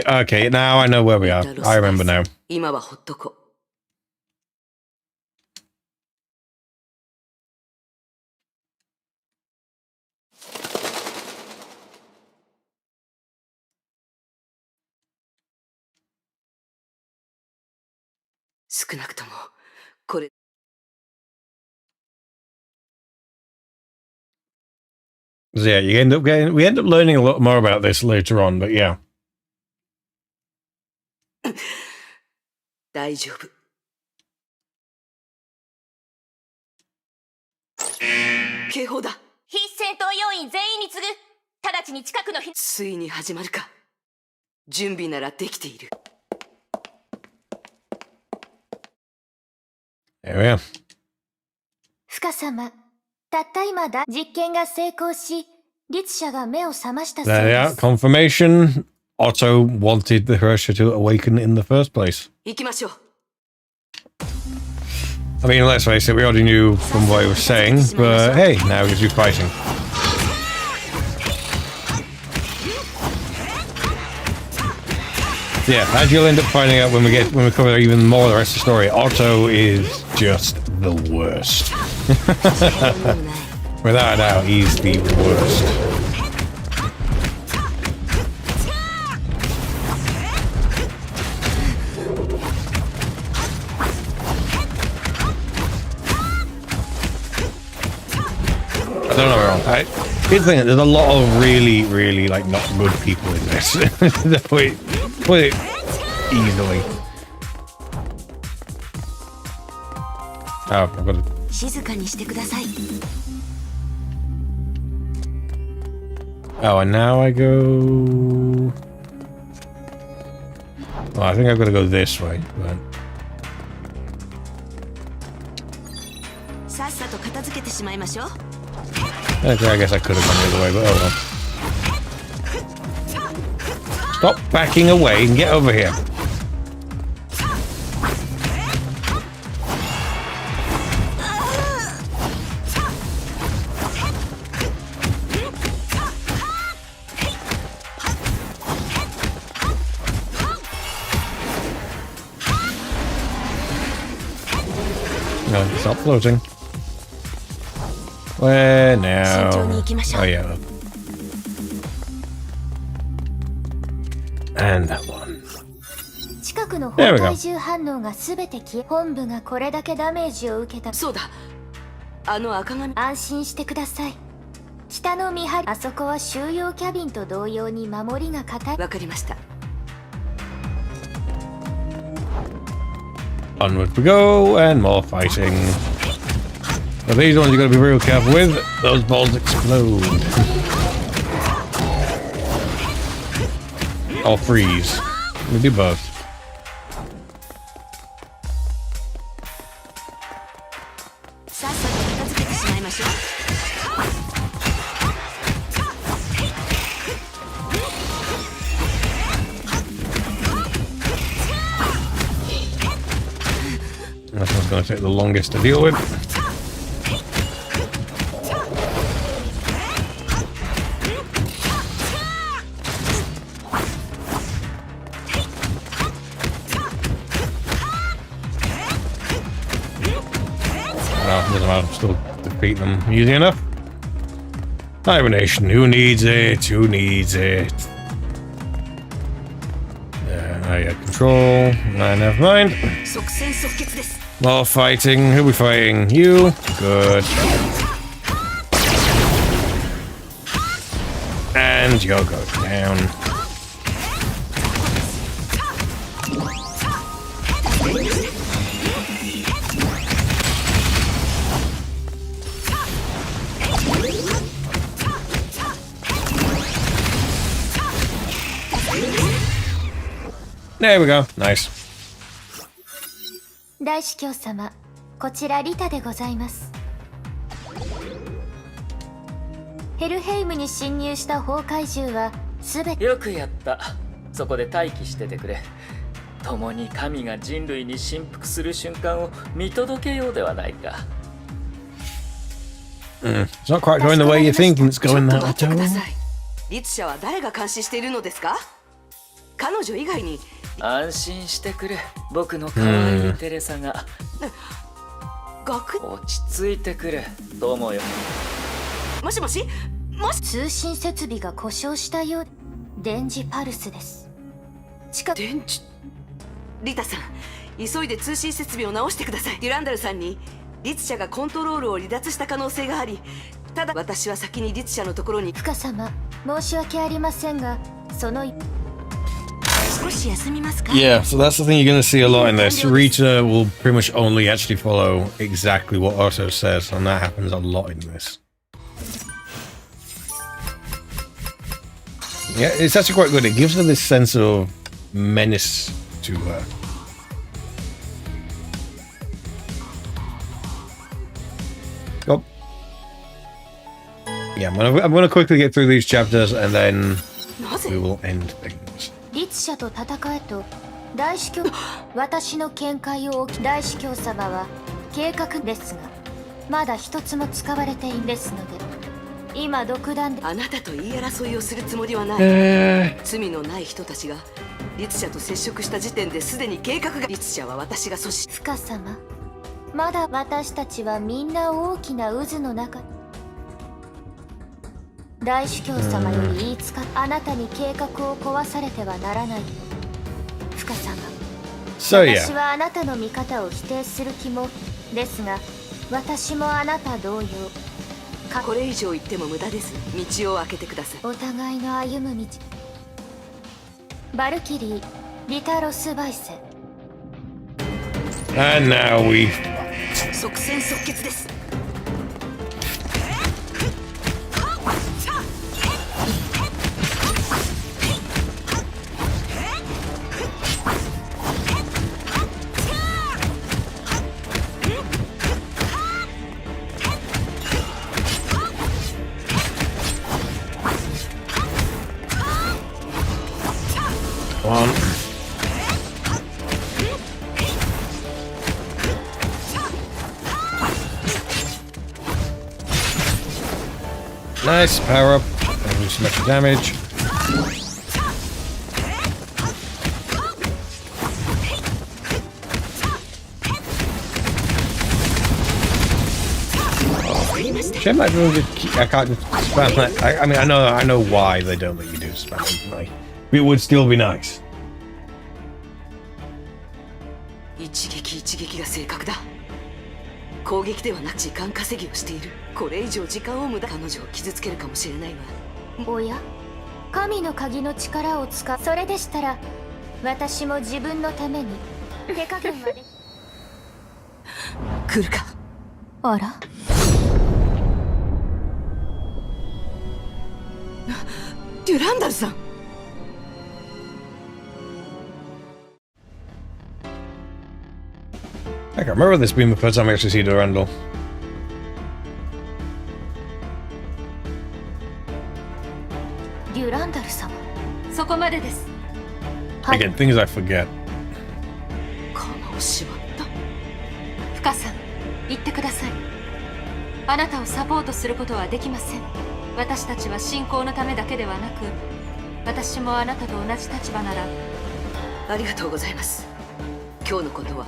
okay, now I know where we are. I remember now. 少なくともこれ So yeah, we end up learning a lot more about this later on, but yeah. 大丈夫。警報だ。非戦闘要員全員に告ぐ。直ちに近くのついに始まるか。準備ならできている。There we are. 深様、たった今だ実験が成功し、律者が目を覚ましたそうです。There we are. Confirmation. Otto wanted the Hirscher to awaken in the first place. 行きましょう。I mean, let's face it, we already knew from what he was saying, but hey, now he's fighting. Yeah, as you'll end up finding out when we cover even more of the rest of the story, Otto is just the worst. Without a doubt, he's the worst. I don't know where I'm. Here's the thing, there's a lot of really, really, like, not good people in this. Put it easily. Oh, I've got to... Oh, and now I go... Oh, I think I've got to go this way, but... Okay, I guess I could have gone the other way, but oh well. Stop backing away and get over here. No, stop floating. Where now? Oh yeah. And that one. There we go. そうだ。あの赤髪。安心してください。北の見張り、あそこは収容キャビンと同様に守りが固い。わかりました。Onward we go, and more fighting. But these ones you gotta be real careful with. Those balls explode. Or freeze. We do both. This one's gonna take the longest to deal with. No, doesn't matter, I'm still defeat them easy enough. Hibernation. Who needs it? Who needs it? I got control. Nah, never mind. More fighting. Who are we fighting? You. Good. And you'll go down. There we go. Nice. 大司教様、こちらリタでございます。ヘルヘイムに侵入した崩壊獣はすべて。よくやった。そこで待機しててくれ。共に神が人類に振幅する瞬間を見届けようではないか。It's not quite going the way you think it's going that way. 律者は誰が監視しているのですか？彼女以外に。安心してくれ。僕の可愛いテレサが。落ち着いてくれ。友よ。もしもし？通信設備が故障したよう。電磁パルスです。電磁。リタさん、急いで通信設備を直してください。デュランダルさんに律者がコントロールを離脱した可能性があり、ただ私は先に律者のところに。深様、申し訳ありませんが、その。Yeah, so that's the thing you're going to see a lot in this. Rita will pretty much only actually follow exactly what Otto says, and that happens a lot in this. Yeah, it's actually quite good. It gives her this sense of menace to her. Oh. Yeah, I'm gonna quickly get through these chapters, and then we will end things. 律者と戦えと大司教私の見解を置き大司教様は計画ですがまだ一つも使われていんですので今独断であなたと言い争いをするつもりはない、罪のない人たちが律者と接触した時点ですでに計画が律者は私が阻止。深様まだ私たちはみんな大きな渦の中大司教様より言いつかあなたに計画を壊されてはならない深様、私はあなたの見方を否定する気もですが私もあなた同様これ以上言っても無駄です。道を開けてください。お互いの歩む道バルキリーリタロスバイセ And now we 即戦即決です。Nice, power up, and do some extra damage. Shame I don't just I can't just spam that. I mean, I know why they don't let you do spam it. It would still be nice. 一撃一撃が正確だ。攻撃ではなく時間稼ぎをしている。これ以上時間を無駄。彼女を傷つけるかもしれないわ。おや、神の鍵の力を使う。それでしたら私も自分のために手加減まで来るか。あら、デュランダルさん。I can't remember this being the first time I actually see Durandal. デュランダル様、そこまでです。Again, things I forget. 釜をしまった。深さん、言ってください。あなたをサポートすることはできません。私たちは信仰のためだけではなく、私もあなたと同じ立場なら。ありがとうございます。今日のことは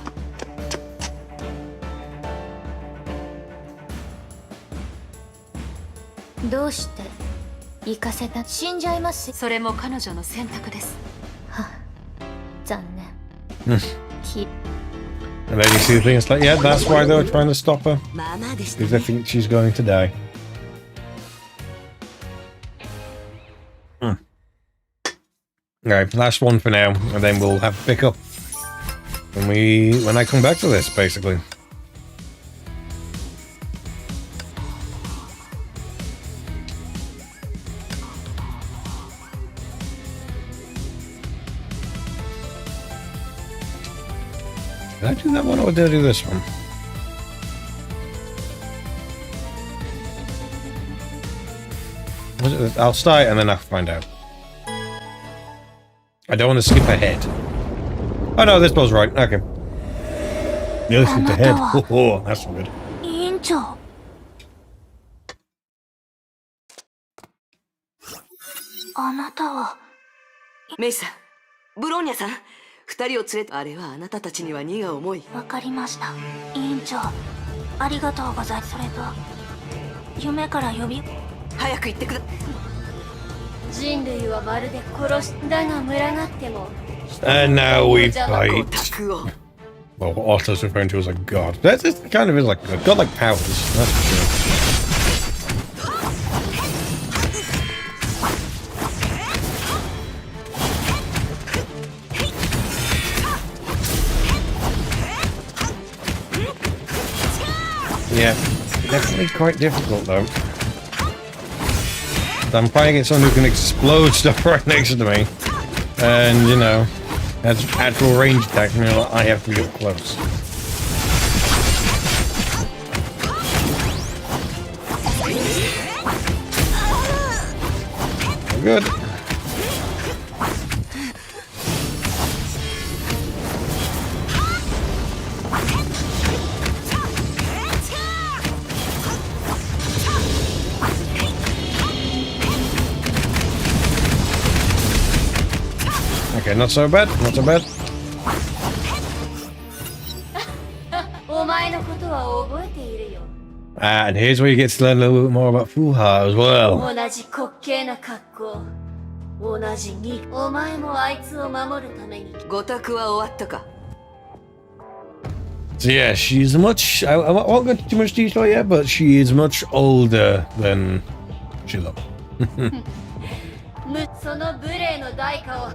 どうして行かせた？死んじゃいます。それも彼女の選択です。は、残念。 And then you see the thing, it's like, yeah, that's why they were trying to stop her. まあまあでした Because they ね。 think she's going to die. Alright, last one for now, and then we'll have to pick up when I come back to this, basically. Did I do that one or did I do this one? I'll start and then I'll find out. I don't want to skip ahead. Oh no, this was right. Okay. Nearly skipped ahead. Oh, that's good. 委員長。あなたは。メイさん、ブローニャさん、二人を連れて、あれはあなたたちには荷が重い。わかりました。委員長、ありがとうございます。それと、夢から呼び。早く言ってくだ。人類はまるで殺しだが群がっても。 And now we fight. 卓を。 Well, what Otto's referring to as a god. That kind of is like a god-like powers. That's for sure. Yeah, definitely quite difficult though. I'm fighting against someone who can explode stuff right next to me, and you know, has actual range attack. You know, I have to get close. Good. Okay, not so bad, not so bad. お前のことは覚えているよ。 And here's where you get to learn a little bit more about Fuha as well. 同じ滑稽な格好。同じに。お前もあいつを守るために。ご託は終わったか。 So yeah, she's much... I won't go into too much detail yet, but she is much older than Shiloh. その無礼の代価を。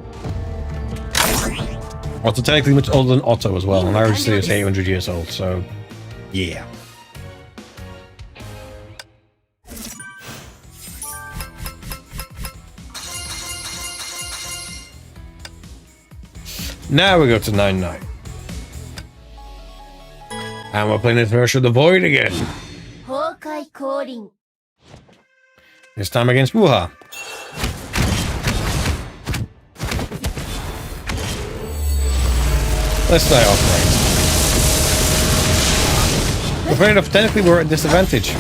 Also technically much older than Otto as well, and I already say it's 800 years old, so... Yeah. Now we go to 9-9. And we're playing Adventure of the Void again. 崩壊降臨。 This time against Wuha. Let's start off right. But fair enough, technically we're at a disadvantage.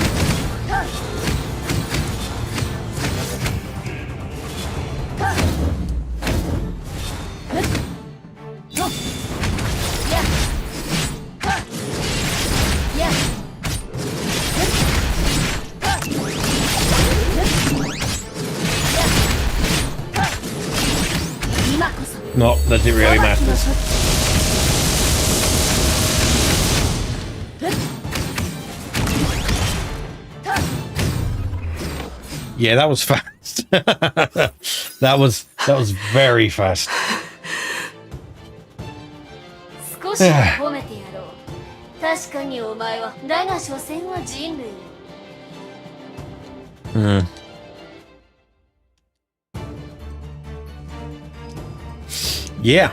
No, that didn't really matter. Yeah, that was fast. that was very fast. 少しは褒めてやろう。確かにお前は。だが所詮は人類。Yeah.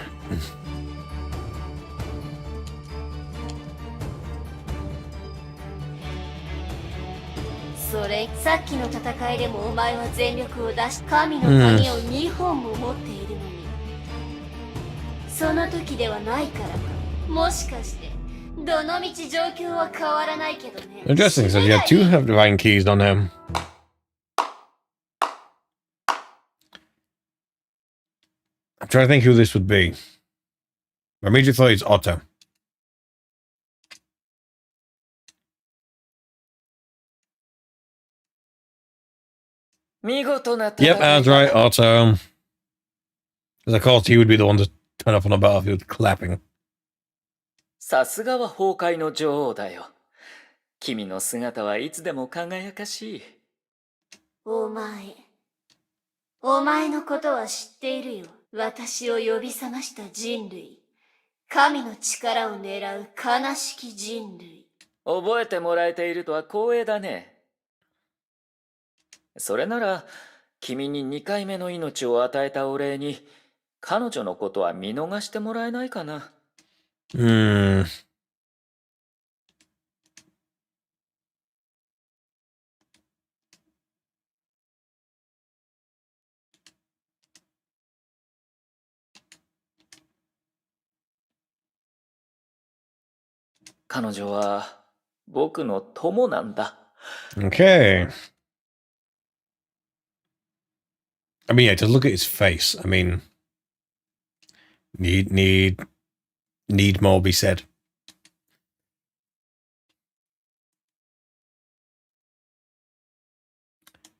それ、さっきの戦いでもお前は全力を出し、神の鍵を2本も持っているのに。その時ではないから。もしかして、どのみち状況は変わらないけどね。 Interesting, so you have two have divine keys on him. I'm trying to think who this would be. I immediately thought it's Otto. 見事な Yep, that's right, Otto. Because of course he would be the one to turn up on the battlefield clapping. さすがは崩壊の女王だよ。君の姿はいつでも輝かしい。お前のことは知っているよ。私を呼び覚ました人類。神の力を狙う悲しき人類。覚えてもらえているとは光栄だね。それなら、君に2回目の命を与えたお礼に、彼女のことは見逃してもらえないかな。彼女は僕の友なんだ。Okay. I mean, yeah, just look at his face. I mean, need more be said.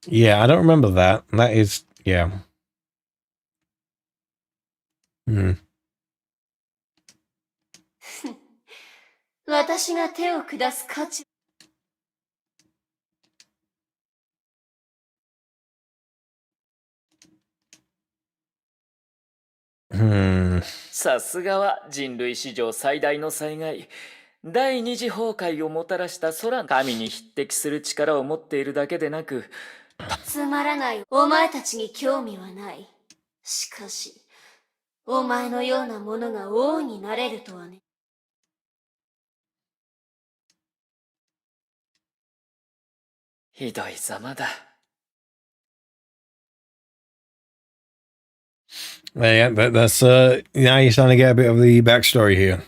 Yeah, I don't remember that. That is, yeah. 私が手を下す価値。さすがは人類史上最大の災害、第二次崩壊をもたらした空の神に匹敵する力を持っているだけでなく、つまらない。お前たちに興味はない。しかし、お前のようなものが王になれるとはね。ひどいざまだ。Yeah, that's now you're starting to get a bit of the backstory here.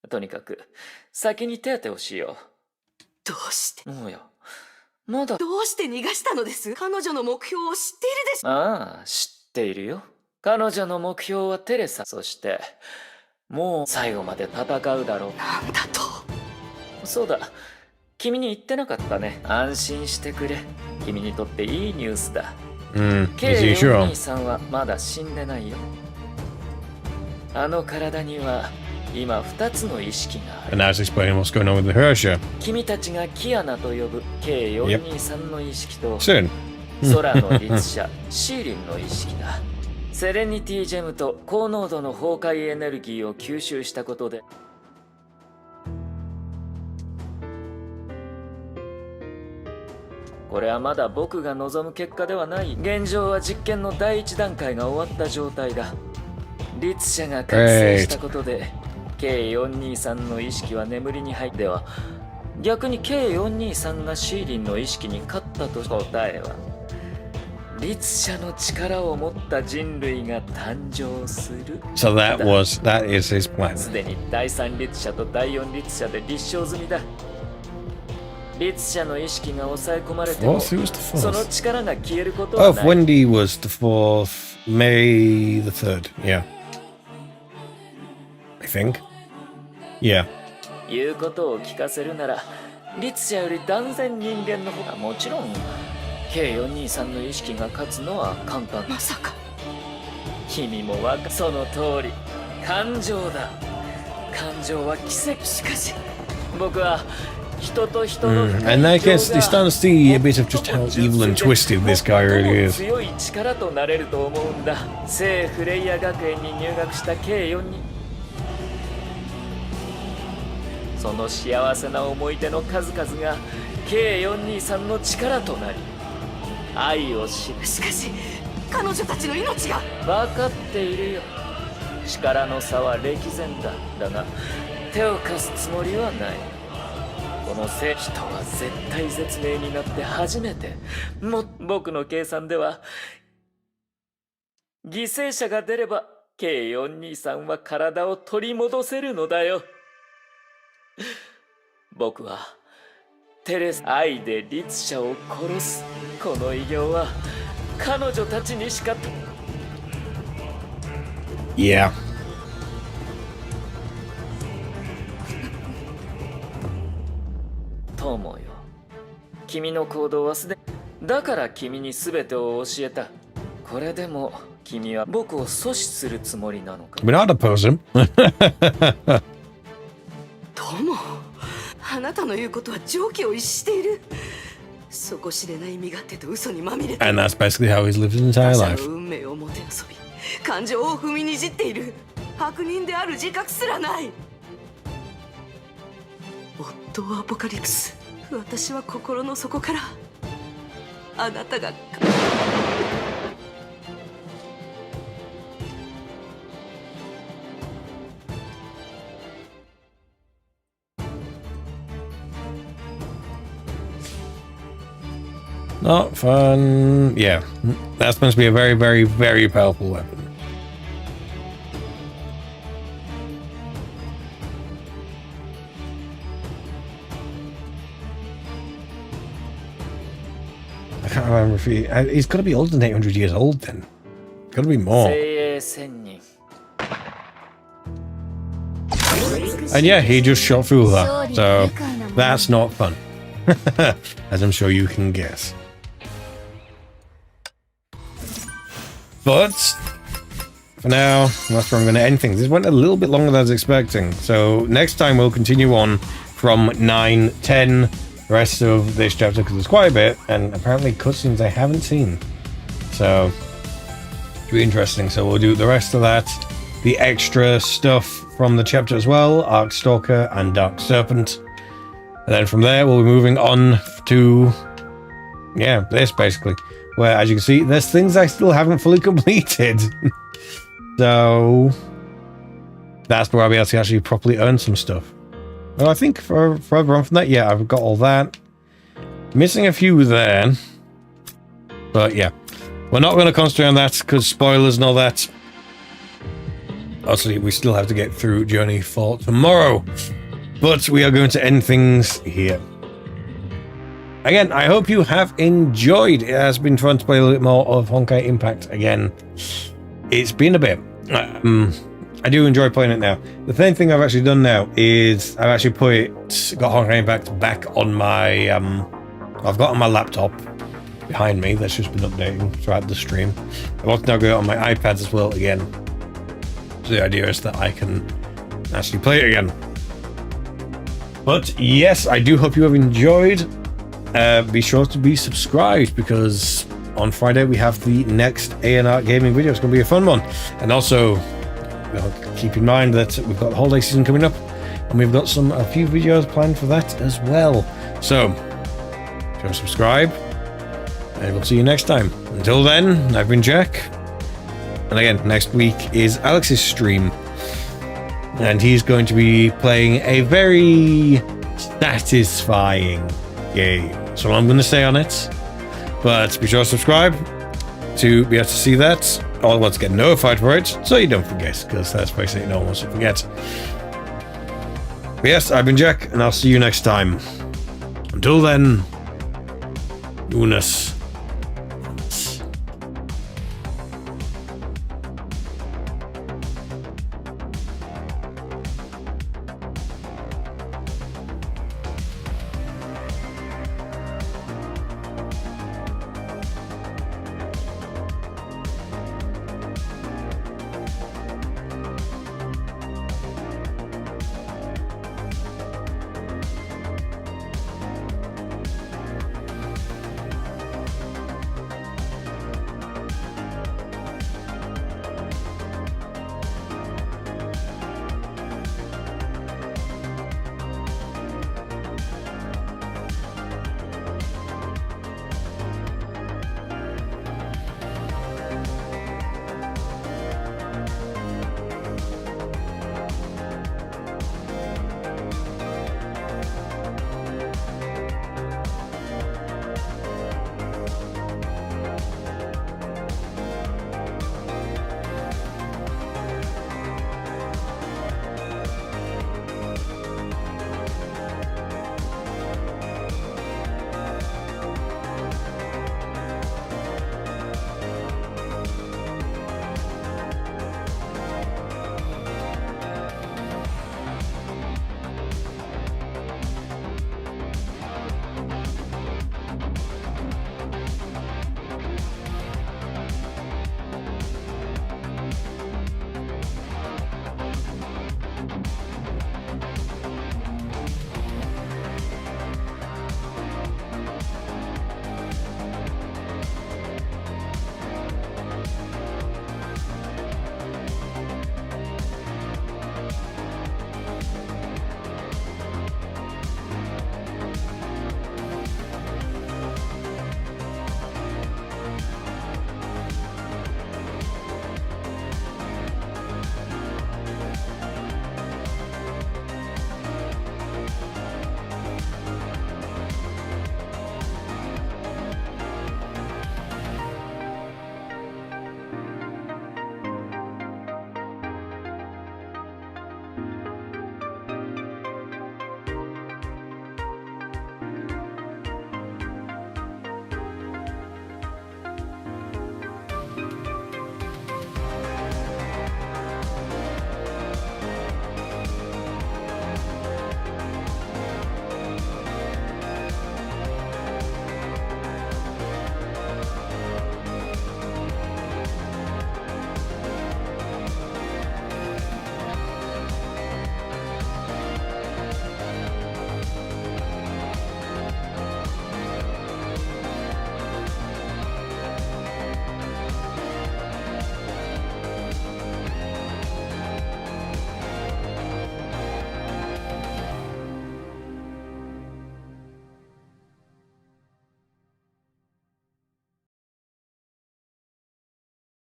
とにかく先に手当てをしよう。どうして？もうよ。まだ。どうして逃がしたのです？彼女の目標を知っているでしょ。ああ、知っているよ。彼女の目標はテレサ。そしてもう最後まで戦うだろう。なんだと。そうだ。君に言ってなかったね。安心してくれ。君にとっていいニュースだ。K423 さんはまだ死んでないよ。あの体には今2つの意識がある。And that's explaining what's going on with the Hersher. 君たちがキアナと呼ぶ K423 の意識と、Soon. 空の律者シーリンの意識だ。セレニティジェムと高濃度の崩壊エネルギーを吸収したことで、これはまだ僕が望む結果ではない。現状は実験の第一段階が終わった状態だ。律者が覚醒したことで K423 の意識は眠りに入っては、逆に K423 がシーリンの意識に勝ったと。答えは律者の力を持った人類が誕生する。So that is his plan. すでに第3律者と第4律者で立証済みだ。律者の意識が抑え込まれても、その力が消えることはない。Oh, Wendy was the 4th, May the 3rd, yeah. I think. Yeah. 言うことを聞かせるなら、律者より断然人間の方が、もちろん K423 の意識が勝つのは簡単。まさか。君もその通り。感情だ。感情は奇跡。しかし、僕はAnd I guess they start to see a bit of just how evil and twisted this guy really is. 強い力となれると思うんだ。聖フレイヤ学園に入学した K4 に、その幸せな思い出の数々が K423 の力となり、愛を知る。しかし彼女たちの命が。分かっているよ。力の差は歴然だ。だが手を貸すつもりはない。この人は絶対絶命になって初めて、僕の計算では犠牲者が出れば K423 は体を取り戻せるのだよ。僕はテレス愛で律者を殺す。この偉業は彼女たちにしか。Yeah. 友よ、君の行動はすでにだから君に全てを教えた。これでも君は僕を阻止するつもりなのか。We're not opposing. 友、あなたの言うことは常軌を逸している。底知れない身勝手と嘘にまみれて、 And that's basically how he's lived his entire 他者 life. の運命をもてあそび、感情を踏みにじっている。悪人である自覚すらない。夫アポカリプス、私は心の底からあなたがNot fun. Yeah, that's supposed to be a very, very, very powerful weapon. I can't remember if he's got to be older than 800 years old then. Got to be more. 精鋭仙人。 And yeah, he just shot through her. So that's not fun. As I'm sure you can guess. But for now, that's where I'm going to end things. This went a little bit longer than I was expecting. So next time we'll continue on from 9, 10, the rest of this chapter, because there's quite a bit, and apparently cutscenes I haven't seen. So it'll be interesting. So we'll do the rest of that, the extra stuff from the chapter as well, Arc Stalker and Dark Serpent. And then from there, we'll be moving on to, yeah, this basically. Where, as you can see, there's things I still haven't fully completed. So that's where I'll be able to actually properly earn some stuff. Well, I think further on from that, yeah, I've got all that. Missing a few there. But yeah, we're not going to concentrate on that because spoilers and all that. Obviously, we still have to get through Journey for tomorrow. But we are going to end things here. Again, I hope you have enjoyed. It has been fun to play a little bit more of Honkai Impact again. It's been a bit. I do enjoy playing it now. The main thing I've actually done now is I've actually got Honkai Impact back on my I've got on my laptop behind me. That's just been updating throughout the stream. I want to now go on my iPad as well again. So the idea is that I can actually play it again. But yes, I do hope you have enjoyed. Be sure to be subscribed because on Friday we have the next anrgaming video. It's going to be a fun one. And also, keep in mind that we've got the holiday season coming up and we've got a few videos planned for that as well. So, if you subscribe, and we'll see you next time. Until then, I've been Jack. And again, next week is Alex's stream. And he's going to be playing a very satisfying game. That's all I'm going to say on it. But be sure to subscribe to be able to see that, or to get notified for it, so you don't forget, because that's basically no one wants to forget. But yes, I've been Jack, and I'll see you next time. Until then, Unus.